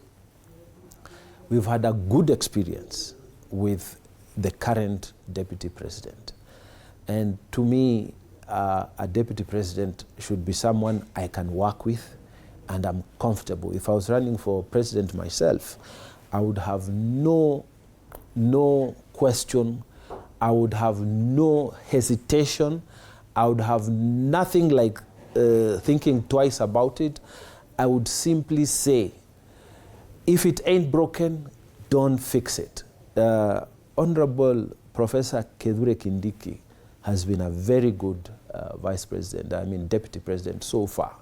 We've had a good experience with the current deputy president. And to me, a deputy president should be someone I can work with and I'm comfortable. If I was running for president myself, I would have no question, I would have no hesitation, I would have nothing like thinking twice about it. I would simply say, If it ain't broken, don't fix it. Honorable Professor Kithure Kindiki has been a very good vice president, deputy president so far.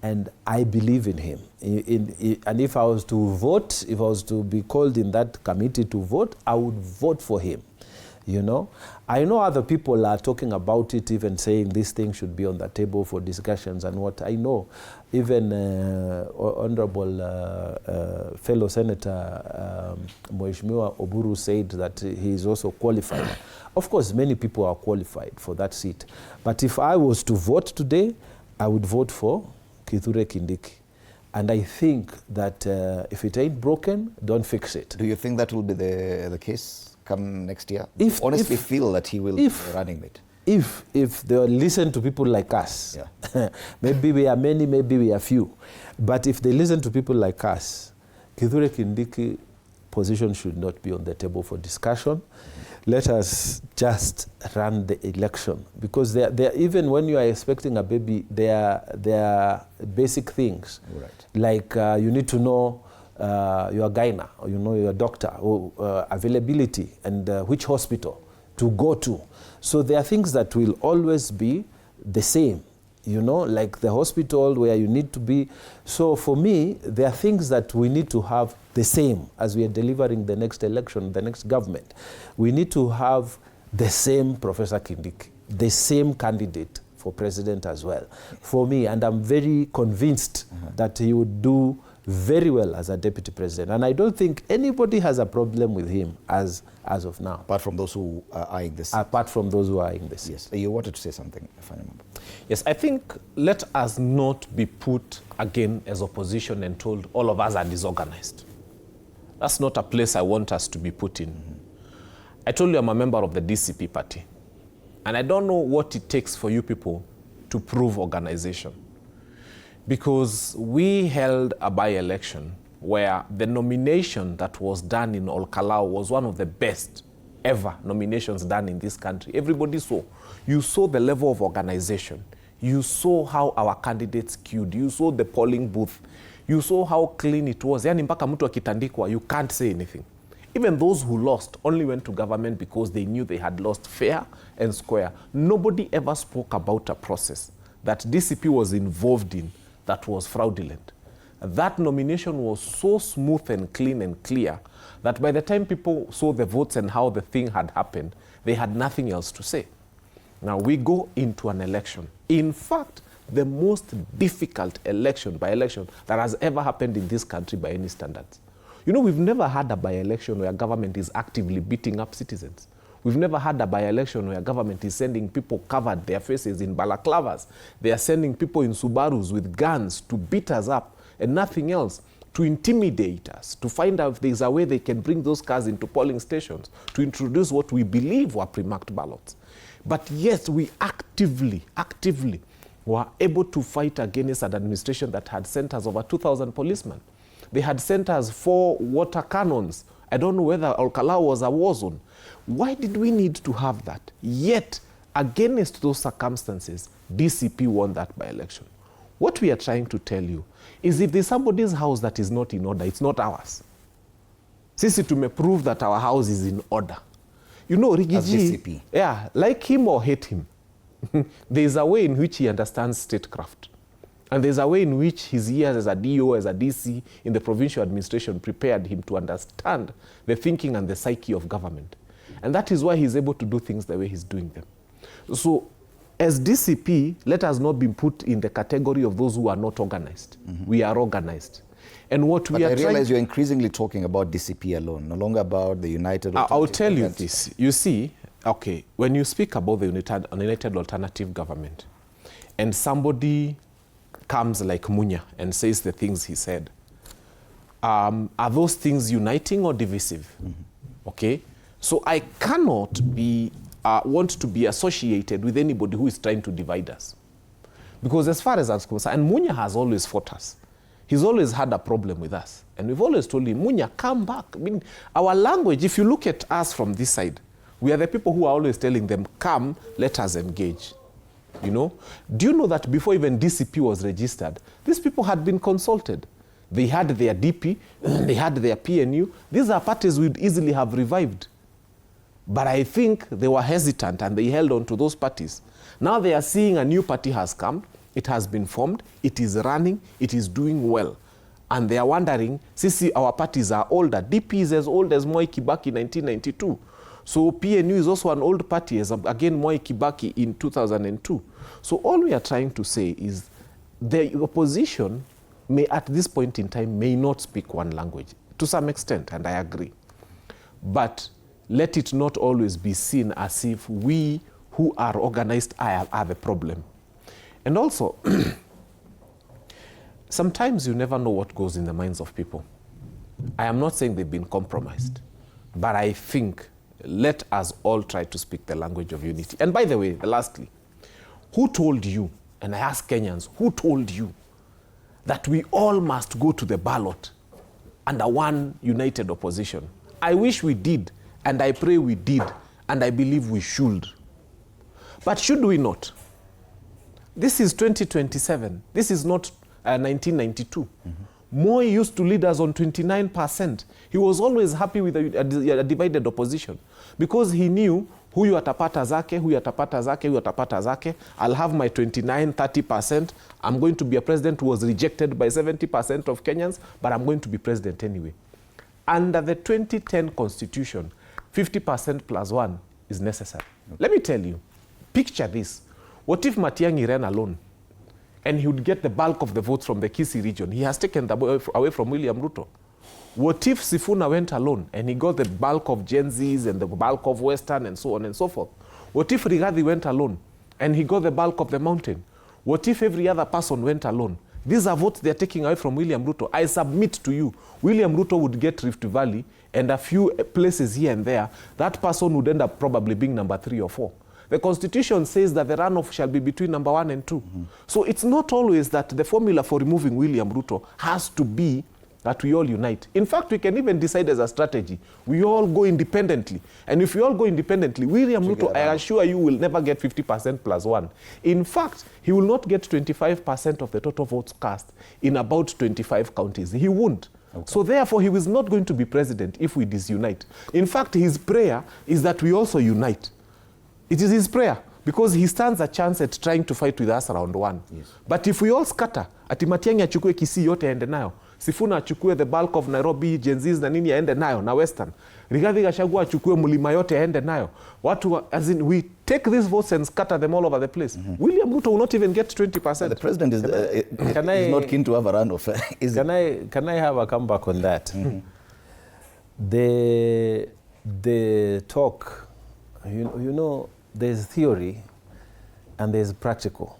And I believe in him. And if I was to vote, if I was to be called in that committee to vote, I would vote for him. You know, I know other people are talking about it, even saying this thing should be on the table for discussions and what. I know even Honorable fellow Senator Mheshimiwa Oburu said that he is also qualified. Of course, many people are qualified for that seat. But if I was to vote today, I would vote for Kithure Kindiki. And I think that if it ain't broken, don't fix it. Do you think that will be the case come next year? If honestly feel that he will be running it. If they listen to people like us, maybe we are many, maybe we are few. But if they listen to people like us, Kithure Kindiki position should not be on the table for discussion. Let us just run the election, because even when you are expecting a baby, there are basic things, like you need to know your gyna, or you know your doctor, or availability, and which hospital to go to. So there are things that will always be the same, you know, like the hospital where you need to be. So for me, there are things that we need to have the same as we are delivering the next election, the next government. We need to have the same Professor Kindiki, the same candidate for president as well, for me. And I'm very convinced that he would do very well as a deputy president. And I don't think anybody has a problem with him as of now. Apart from those who are eyeing this. Apart from those who are eyeing this. Yes. You wanted to say something, if I remember. Yes, I think let us not be put again as opposition and told all of us are disorganized. That's not a place I want us to be put in. I told you I'm a member of the DCP party. And I don't know what it takes for you people to prove organization. Because we held a by-election where the nomination that was done in Olkalau was one of the best ever nominations done in this country. Everybody saw. You saw the level of organization. You saw how our candidates queued. You saw the polling booth. You saw how clean it was. Yani mpaka mtu akitandikwa, you can't say anything. Even those who lost only went to government because they knew they had lost fair and square. Nobody ever spoke about a process that DCP was involved in that was fraudulent. That nomination was so smooth and clean and clear that by the time people saw the votes and how the thing had happened, they had nothing else to say. Now we go into an election. In fact, the most difficult by-election that has ever happened in this country by any standards. You know, we've never had a by-election where government is actively beating up citizens. We've never had a by-election where government is sending people covered their faces in balaclavas. They are sending people in Subarus with guns to beat us up and nothing else, to intimidate us, to find out if there's a way they can bring those cars into polling stations, to introduce what we believe were pre-marked ballots. But yes, we actively were able to fight against an administration that had sent us over 2,000 policemen. They had sent us 4 water cannons. I don't know whether Olkalau was a war zone. Why did we need to have that? Yet, against those circumstances, DCP won that by-election. What we are trying to tell you is if there's somebody's house that is not in order, it's not ours. Sisi tumeprove that our house is in order. You know, Rigiji, yeah, like him or hate him, there's a way in which he understands statecraft. And there's a way in which his years as a DO, as a DC in the provincial administration prepared him to understand the thinking and the psyche of government. And that is why he's able to do things the way he's doing them. So as DCP, let us not be put in the category of those who are not organized. We are organized. And what we are I realize you're increasingly talking about DCP alone, no longer about the United Alternative. I'll tell you this. You see, okay, when you speak about the United Alternative Government, and somebody comes like Munya and says the things he said, are those things uniting or divisive? Okay? So I cannot want to be associated with anybody who is trying to divide us. Because as far as I'm concerned, and Munya has always fought us. He's always had a problem with us. And we've always told him, Munya, come back. I mean, our language, if you look at us from this side, we are the people who are always telling them, come, let us engage. You know? Do you know that before even DCP was registered, these people had been consulted? They had their DP, they had their PNU. These are parties we'd easily have revived. But I think they were hesitant and they held on to those parties. Now they are seeing a new party has come, it has been formed, it is running, it is doing well. And they are wondering, see, our parties are older. DP is as old as Moi Kibaki in 1992. So PNU is also an old party, as again Moi Kibaki in 2002. So all we are trying to say is the opposition may at this point in time may not speak one language to some extent, and I agree. But let it not always be seen as if we who are organized are the problem. And also, sometimes you never know what goes in the minds of people. I am not saying they've been compromised, but I think let us all try to speak the language of unity. And by the way, lastly, who told you, and I ask Kenyans, who told you that we all must go to the ballot under one united opposition? I wish we did, and I pray we did, and I believe we should. But should we not? This is 2027. This is not 1992. Moi used to lead us on 29%. He was always happy with a divided opposition because he knew huyu atapata zake, huyu atapata zake, huyu atapata zake. I'll have my 29, 30%. I'm going to be a president who was rejected by 70% of Kenyans, but I'm going to be president anyway. Under the 2010 constitution, 50% plus 1 is necessary. Let me tell you, picture this. What if Matiang'i ran alone and he would get the bulk of the votes from the Kisii region? He has taken them away from William Ruto. What if Sifuna went alone and he got the bulk of Gen Zs and the bulk of Western and so on and so forth? What if Rigathi went alone and he got the bulk of the mountain? What if every other person went alone? These are votes they're taking away from William Ruto. I submit to you, William Ruto would get Rift Valley and a few places here and there. That person would end up probably being number 3 or 4. The Constitution says that the runoff shall be between number 1 and 2. So it's not always that the formula for removing William Ruto has to be that we all unite. In fact, we can even decide as a strategy, we all go independently. And if we all go independently, William Ruto, I assure you, will never get 50% plus 1. In fact, he will not get 25% of the total votes cast in about 25 counties. He won't. Okay. So therefore, he is not going to be president if we disunite. In fact, his prayer is that we also unite. It is his prayer, because he stands a chance at trying to fight with us around 1. Yes. But if we all scatter, ati Matiang'i achukue Kisii yote aende nayo, Sifuna achukue the bulk of Nairobi, Gen Zs na nini aende nayo, na Western, Rigathi Gachagua achukue Mlima yote aende nayo, watu, as in, we take these votes and scatter them all over the place. William Ruto will not even get 20%. The president is not keen to have a runoff. Can I have a comeback on that? The talk, you know, there's theory and there's practical.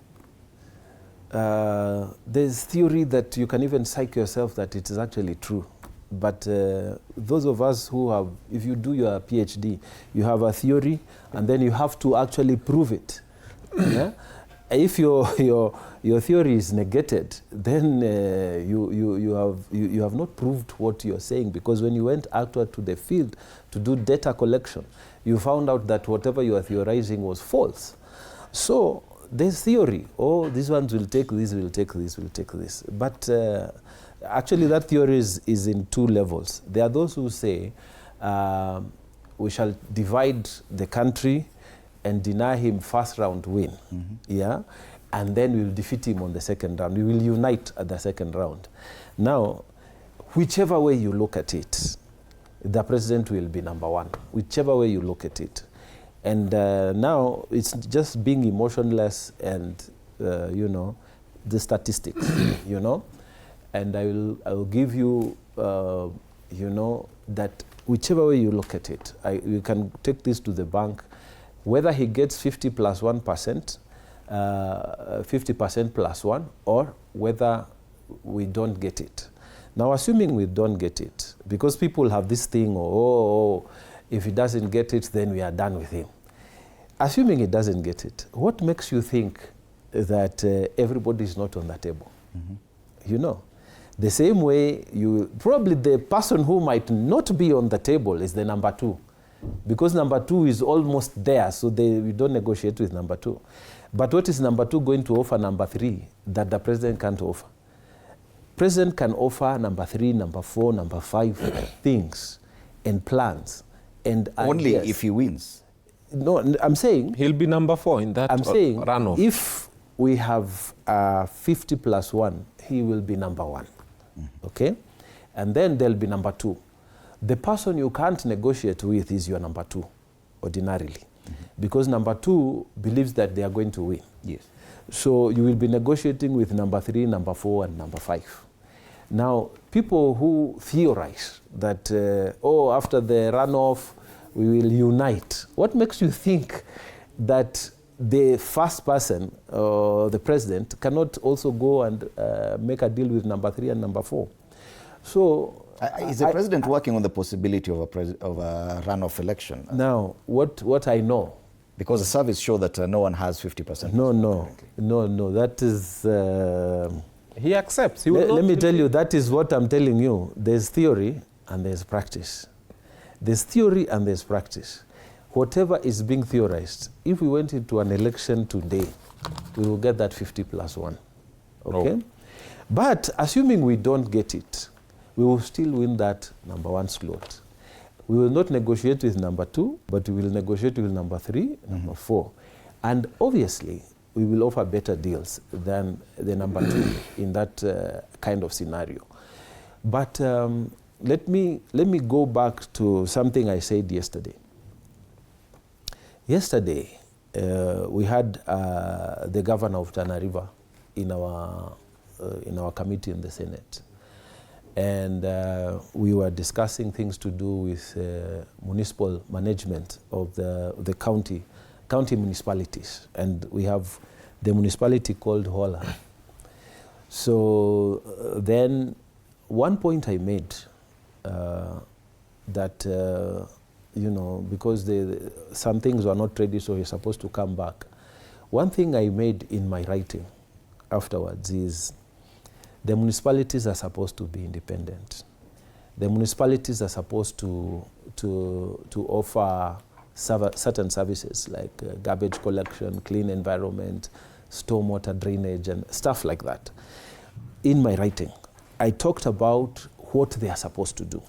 There's theory that you can even psych yourself that it is actually true. But those of us who have, if you do your PhD, you have a theory and then you have to actually prove it. Yeah? If your theory is negated, then you have not proved what you're saying, because when you went out to the field to do data collection, you found out that whatever you are theorizing was false. So there's theory. Oh, these ones will take this, will take this, will take this. But actually that theory is in 2 levels. There are those who say we shall divide the country and deny him first round win. Yeah, and then we will defeat him on the second round. We will unite at the second round. Now, whichever way you look at it, the president will be number 1, whichever way you look at it. And now it's just being emotionless and, you know, the statistics, you know. And I will give you, you know, that whichever way you look at it, you can take this to the bank, whether he gets 50 plus 1%, 50% plus 1, or whether we don't get it. Now, assuming we don't get it, because people have this thing, if he doesn't get it, then we are done with him. Assuming he doesn't get it, what makes you think that everybody is not on the table? You know, the same way probably the person who might not be on the table is the number 2, because number 2 is almost there, so we don't negotiate with number 2. But what is number 2 going to offer number 3 that the president can't offer? president can offer number 3, number 4, number 5 things and plans. And only if he wins. No, I'm saying he'll be number 4 in that runoff. If we have 50 plus 1, he will be number 1. Okay? And then there'll be number 2. The person you can't negotiate with is your number 2, ordinarily. Because number 2 believes that they are going to win. Yes. So you will be negotiating with number 3, number 4, and number 5. Now, people who theorize that, after the runoff, we will unite. What makes you think that the first person, the president, cannot also go and make a deal with number 3 and number 4? So, is the president working on the possibility of a runoff election? Now, what I know, because the surveys show that no one has 50%. No. That is. He accepts. Let me tell you, that is what I'm telling you. There's theory and there's practice. There's theory and there's practice. Whatever is being theorized, if we went into an election today, we will get that 50 plus 1. Okay? Oh. But assuming we don't get it, we will still win that number 1 slot. We will not negotiate with number 2, but we will negotiate with number 3, number 4. And obviously, we will offer better deals than the number 2 in that kind of scenario. But let me go back to something I said yesterday. Yesterday, we had the governor of Tana River in our committee in the Senate. And we were discussing things to do with municipal management of the county municipalities. And we have the municipality called Hola. So then one point I made that, because some things were not ready, so he's supposed to come back. One thing I made in my writing afterwards is the municipalities are supposed to be independent. The municipalities are supposed to offer certain services like garbage collection, clean environment, stormwater drainage, and stuff like that. In my writing, I talked about what they are supposed to do.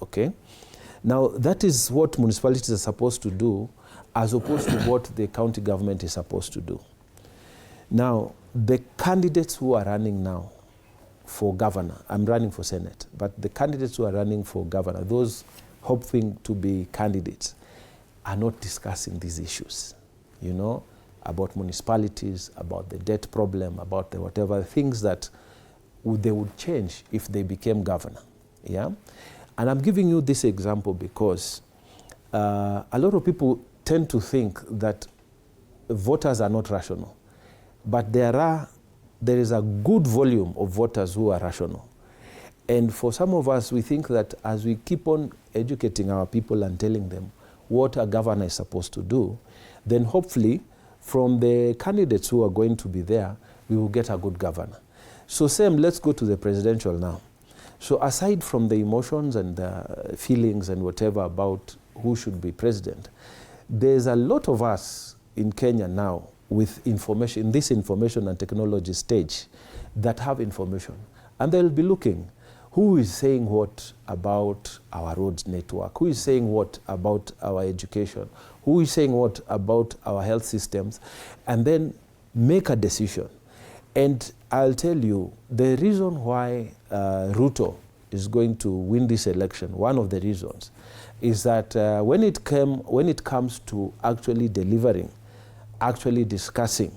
Okay? Now, that is what municipalities are supposed to do, as opposed to what the county government is supposed to do. Now, the candidates who are running now for governor, I'm running for Senate, but the candidates who are running for governor, those hoping to be candidates, are not discussing these issues, about municipalities, about the debt problem, about the whatever things that they would change if they became governor. Yeah? And I'm giving you this example because a lot of people tend to think that voters are not rational. But there is a good volume of voters who are rational. And for some of us, we think that as we keep on educating our people and telling them what a governor is supposed to do, then hopefully from the candidates who are going to be there, we will get a good governor. So let's go to the presidential now. So aside from the emotions and the feelings and whatever about who should be president, there's a lot of us in Kenya now with information, in this information and technology stage, that have information. And they'll be looking, who is saying what about our roads network? Who is saying what about our education? Who is saying what about our health systems? And then make a decision. And I'll tell you, the reason why Ruto is going to win this election, one of the reasons, is that when it comes to actually delivering, actually discussing,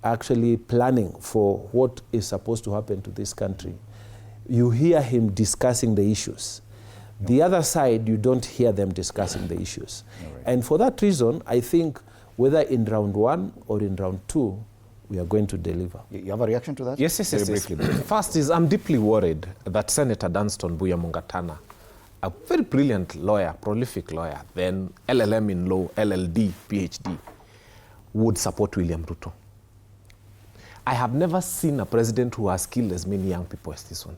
actually planning for what is supposed to happen to this country, you hear him discussing the issues. The other side, you don't hear them discussing the issues. Right. And for that reason, I think whether in round 1 or in round 2, we are going to deliver. You have a reaction to that? Yes. First is, I'm deeply worried that Senator Dunstan Buya Mungatana, a very brilliant lawyer, prolific lawyer, then LLM in law, LLD, PhD, would support William Ruto. I have never seen a president who has killed as many young people as this one.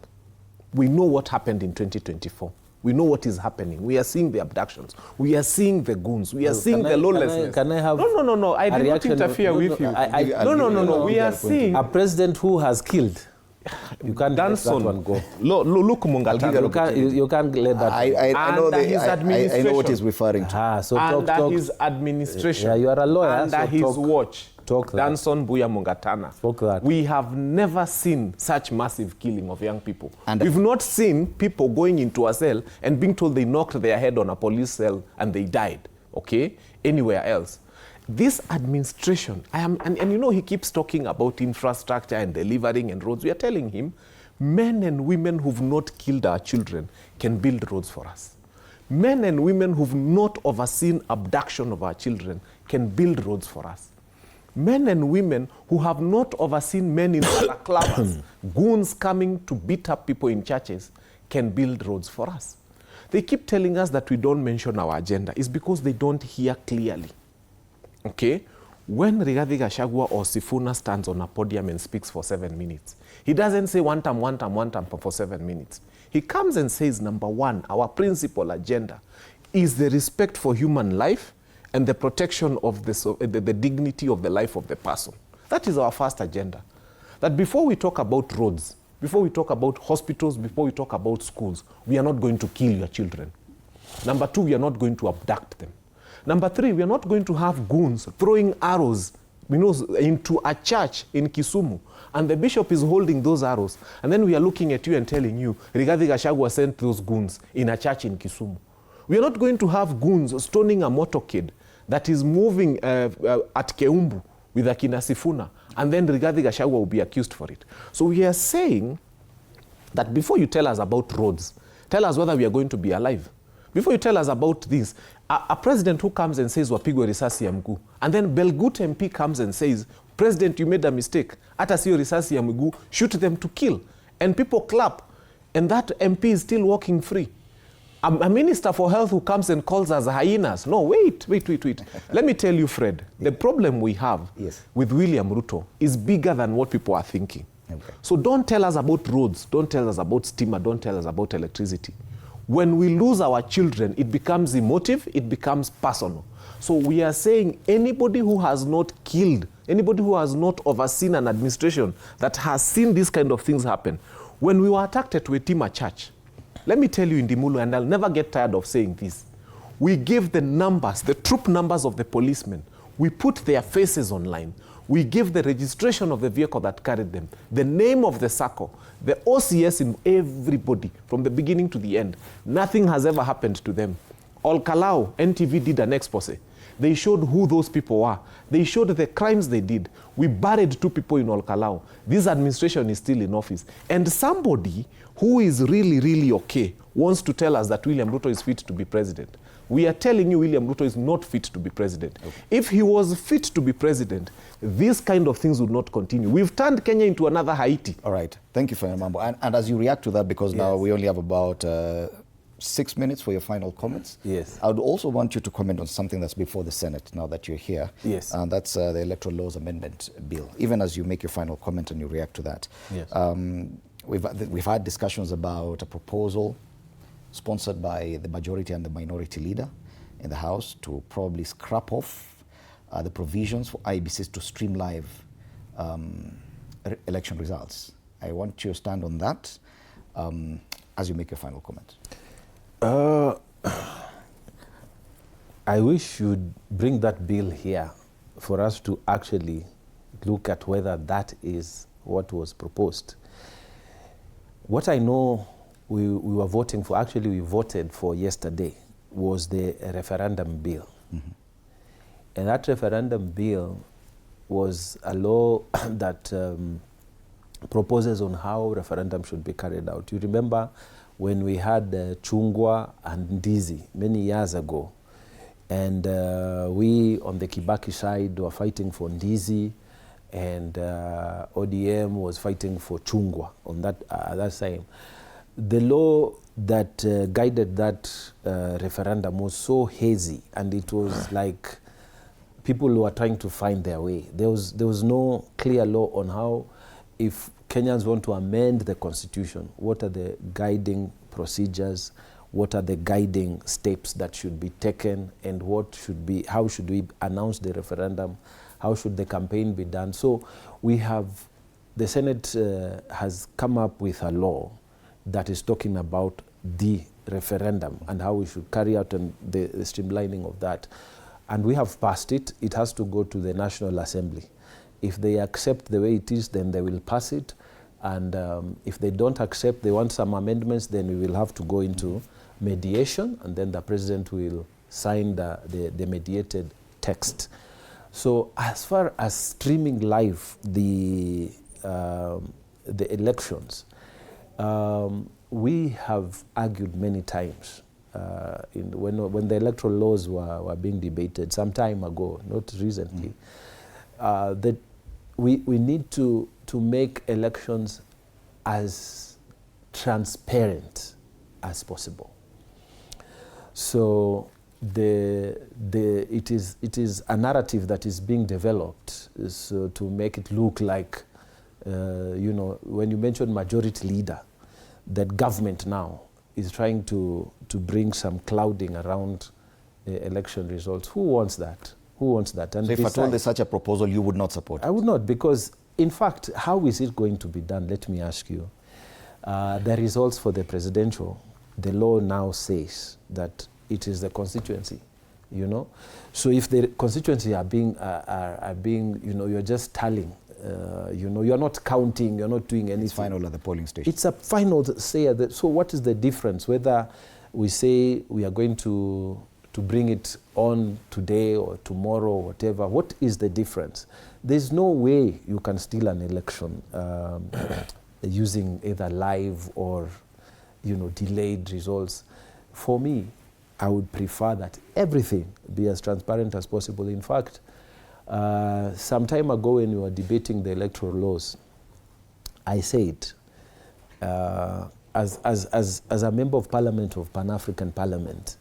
We know what happened in 2024. We know what is happening. We are seeing the abductions. We are seeing the goons. We are seeing the lawlessness. Can I have No. I did not interfere with you. No. We are seeing a president who has killed. You can't let that one go. Look, Mungatana. You can't let that I know what he's referring to. So under his administration. Yeah, you are a lawyer. Under his watch. Danson Buya Mungatana. We have never seen such massive killing of young people. And we've not seen people going into a cell and being told they knocked their head on a police cell and they died, okay, anywhere else. This administration, and you know he keeps talking about infrastructure and delivering and roads. We are telling him, men and women who've not killed our children can build roads for us. Men and women who've not overseen abduction of our children can build roads for us. Men and women who have not overseen men in balaclavas, goons coming to beat up people in churches, can build roads for us. They keep telling us that we don't mention our agenda. It's because they don't hear clearly. Okay? When Rigathi Gachagua or Sifuna stands on a podium and speaks for 7 minutes, he doesn't say one time for 7 minutes. He comes and says, number one, our principal agenda is the respect for human life and the protection of the dignity of the life of the person. That is our first agenda. That before we talk about roads, before we talk about hospitals, before we talk about schools, we are not going to kill your children. Number two, we are not going to abduct them. Number three, we are not going to have goons throwing arrows, into a church in Kisumu, and the bishop is holding those arrows, and then we are looking at you and telling you, Rigathi Gachagua sent those goons in a church in Kisumu. We are not going to have goons stoning a motorcade that is moving at Keumbu with Akina Sifuna, and then Rigathi Gachagua will be accused for it. So we are saying that before you tell us about roads, tell us whether we are going to be alive. Before you tell us about this, a president who comes and says, wapigwe risasi ya mguu, and then Belgut MP comes and says, President, you made a mistake. Hata siyo risasi ya mguu, shoot them to kill. And people clap, and that MP is still walking free. A minister for health who comes and calls us hyenas. No, wait. Let me tell you, Fred, the problem we have with William Ruto is bigger than what people are thinking. Okay. So don't tell us about roads, don't tell us about steamer, don't tell us about electricity. When we lose our children, it becomes emotive, it becomes personal. So we are saying anybody who has not killed, anybody who has not overseen an administration that has seen these kind of things happen. When we were attacked at Wetima Church, let me tell you in Dimulu, and I'll never get tired of saying this, we gave the numbers, the troop numbers of the policemen. We put their faces online. We gave the registration of the vehicle that carried them, the name of the circle, the OCS in everybody from the beginning to the end. Nothing has ever happened to them. All Kalau, NTV did an expose. They showed who those people were. They showed the crimes they did. We buried 2 people in Olkalau. This administration is still in office. And somebody who is really, really okay wants to tell us that William Ruto is fit to be president. We are telling you William Ruto is not fit to be president. Okay. If he was fit to be president, these kind of things would not continue. We've turned Kenya into another Haiti. All right. Thank you for your Mambo. And as you react to that, because now we only have about 6 minutes for your final comments. Yes. I would also want you to comment on something that's before the Senate now that you're here. Yes. And that's the Electoral Laws Amendment Bill. Even as you make your final comment and you react to that. Yes. We've had discussions about a proposal sponsored by the majority and the minority leader in the House to probably scrap off the provisions for IBCs to stream live election results. I want you to stand on that as you make your final comment. I wish you'd bring that bill here for us to actually look at whether that is what was proposed. What I know we were voting for, actually we voted for yesterday, was the referendum bill. Mm-hmm. And that referendum bill was a law that proposes on how referendum should be carried out. You remember when we had Chungwa and Ndizi many years ago, and we on the Kibaki side were fighting for Ndizi, and ODM was fighting for Chungwa on that time. The law that guided that referendum was so hazy, and it was like people were trying to find their way. There was no clear law on how, if Kenyans want to amend the constitution, what are the guiding procedures, what are the guiding steps that should be taken, and how should we announce the referendum, how should the campaign be done. So we have the Senate has come up with a law that is talking about the referendum and how we should carry out the streamlining of that. And we have passed it. It has to go to the National Assembly. If they accept the way it is, then they will pass it. And if they don't accept, they want some amendments, then we will have to go into mediation, and then the president will sign the mediated text. So as far as streaming live the elections, we have argued many times when the electoral laws were being debated some time ago, not recently, that we need to make elections as transparent as possible. So it is a narrative that is being developed so to make it look like, you know, when you mention majority leader, that government now is trying to bring some clouding around election results. Who wants that? Who wants that? And so if at all there's such a proposal, you would not support it? I would not, because in fact, how is it going to be done? Let me ask you. The results for the presidential, the law now says that it is the constituency, you know. So if the constituency are being, you know, you're just tallying, you know, you're not counting, you're not doing anything. It's final at the polling station. It's a final say. So what is the difference? Whether we say we are going to bring it on today or tomorrow or whatever, what is the difference? There's no way you can steal an election using either live or, you know, delayed results. For me, I would prefer that everything be as transparent as possible. In fact, some time ago when we were debating the electoral laws, I said, as a member of parliament of Pan-African Parliament,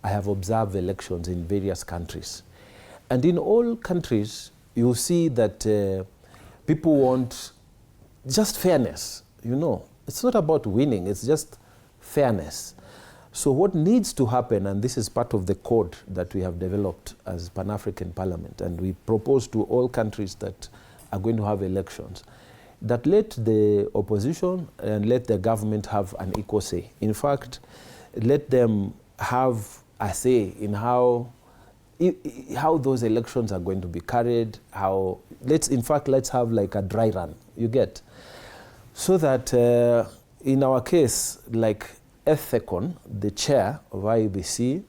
I have observed elections in various countries. And in all countries, you see that people want just fairness, you know. It's not about winning, it's just fairness. So what needs to happen, and this is part of the code that we have developed as Pan-African Parliament, and we propose to all countries that are going to have elections, that let the opposition and let the government have an equal say. In fact, let them have a say in how those elections are going to be carried, let's have like a dry run, you get? So that in our case, like Ethecon, the chair of IEBC,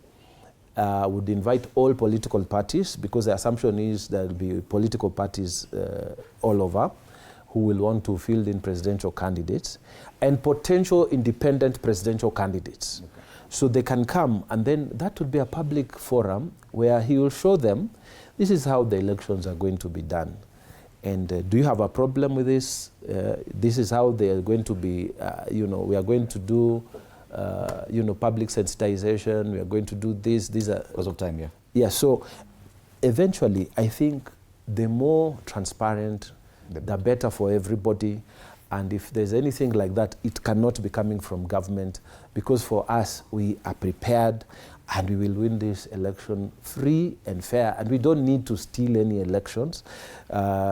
would invite all political parties, because the assumption is there will be political parties all over who will want to field in presidential candidates and potential independent presidential candidates. Okay. So they can come, and then that would be a public forum where he will show them, this is how the elections are going to be done. And do you have a problem with this? This is how they are going to be, you know, we are going to do, you know, public sensitization, we are going to do this, these are... Because of time, yeah. Yeah, so eventually, I think the more transparent, the better for everybody. And if there's anything like that, it cannot be coming from government, because for us, we are prepared and we will win this election free and fair. And we don't need to steal any elections.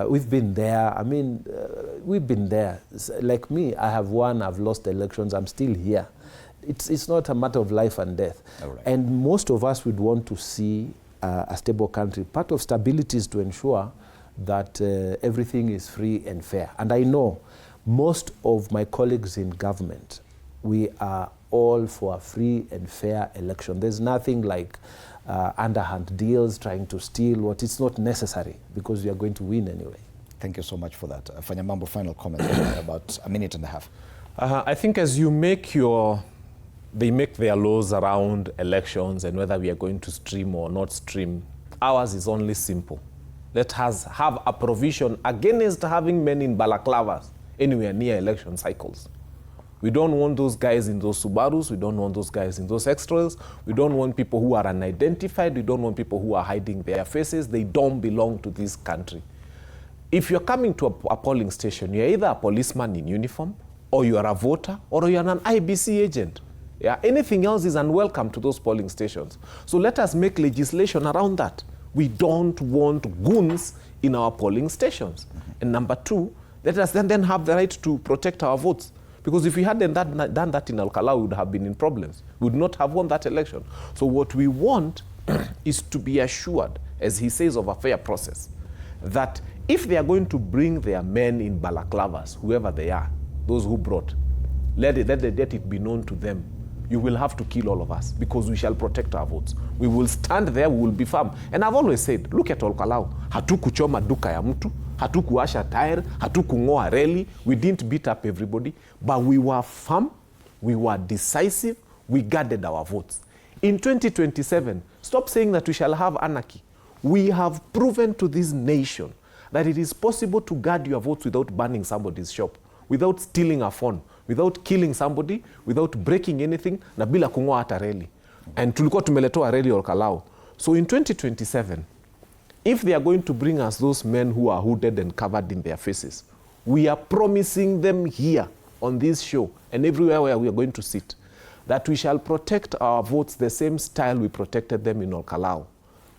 We've been there. I mean, we've been there. Like me, I have won, I've lost elections, I'm still here. It's not a matter of life and death. Right. And most of us would want to see a stable country. Part of stability is to ensure that everything is free and fair. And I know most of my colleagues in government, we are all for a free and fair election. There's nothing like underhand deals, trying to steal what is not necessary, because we are going to win anyway. Thank you so much for that. Fanyamambo, final comment about a minute and a half. I think as you they make their laws around elections and whether we are going to stream or not stream, ours is only simple. Let us have a provision against having men in balaclavas anywhere near election cycles. We don't want those guys in those Subarus. We don't want those guys in those X-Trails. We don't want people who are unidentified. We don't want people who are hiding their faces. They don't belong to this country. If you're coming to a polling station, you're either a policeman in uniform, or you are a voter, or you're an IBC agent. Yeah? Anything else is unwelcome to those polling stations. So let us make legislation around that. We don't want goons in our polling stations. And number two, Let us then have the right to protect our votes. Because if we hadn't done that in Al-Kalau, we would have been in problems. We would not have won that election. So what we want is to be assured, as he says, of a fair process, that if they are going to bring their men in balaclavas, whoever they are, those who brought, let it be known to them, you will have to kill all of us because we shall protect our votes. We will stand there, we will be firm. And I've always said, look at Al-Kalau. Hatukuchoma duka ya mtu, hatukuasha tire, hatukung'oa reli, we didn't beat up everybody, but we were firm, we were decisive, we guarded our votes. In 2027, stop saying that we shall have anarchy. We have proven to this nation that it is possible to guard your votes without burning somebody's shop, without stealing a phone, without killing somebody, without breaking anything, na bila kung'oa hata reli. And tulikuwa tumeletewa reli Al-Kalau. So in 2027, if they are going to bring us those men who are hooded and covered in their faces, we are promising them here on this show and everywhere where we are going to sit, that we shall protect our votes the same style we protected them in Al-Kalau.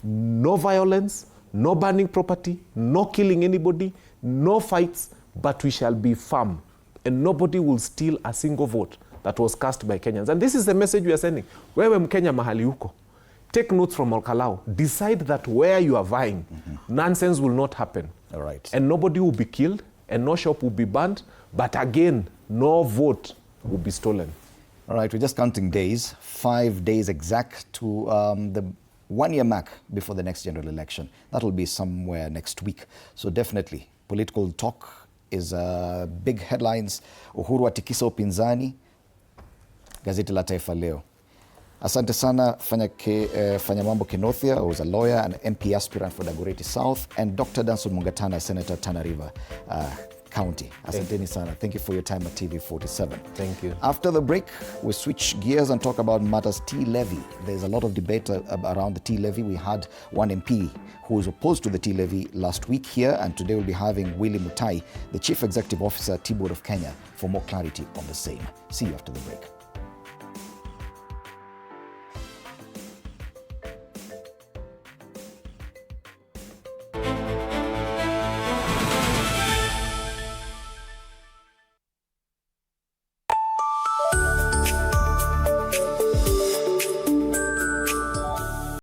No violence, no burning property, no killing anybody, no fights, but we shall be firm. And nobody will steal a single vote that was cast by Kenyans. And this is the message we are sending. Wewe Mkenya mahali huko, take notes from Al-Kalau. Decide that where you are vying, nonsense will not happen. All right. And nobody will be killed, and no shop will be burned, but again, no vote will be stolen. All right, we're just counting days, 5 days exact to the 1 year mark before the next general election. That will be somewhere next week. So definitely, political talk is big headlines. Uhuru atikisa upinzani, gazeti la Taifa Leo. Asante sana Fanya Mambo Kenothia, who is a lawyer and MP aspirant for Dagoretti South, and Dr. Danson Mungatana, Senator Tana River County. Asanteni sana. Thank you for your time at TV47. Thank you. After the break, we switch gears and talk about matters T levy. There's a lot of debate around the T levy. We had one MP who was opposed to the T levy last week here, and today we'll be having Willy Mutai, the Chief Executive Officer, T-Board of Kenya, for more clarity on the same. See you after the break.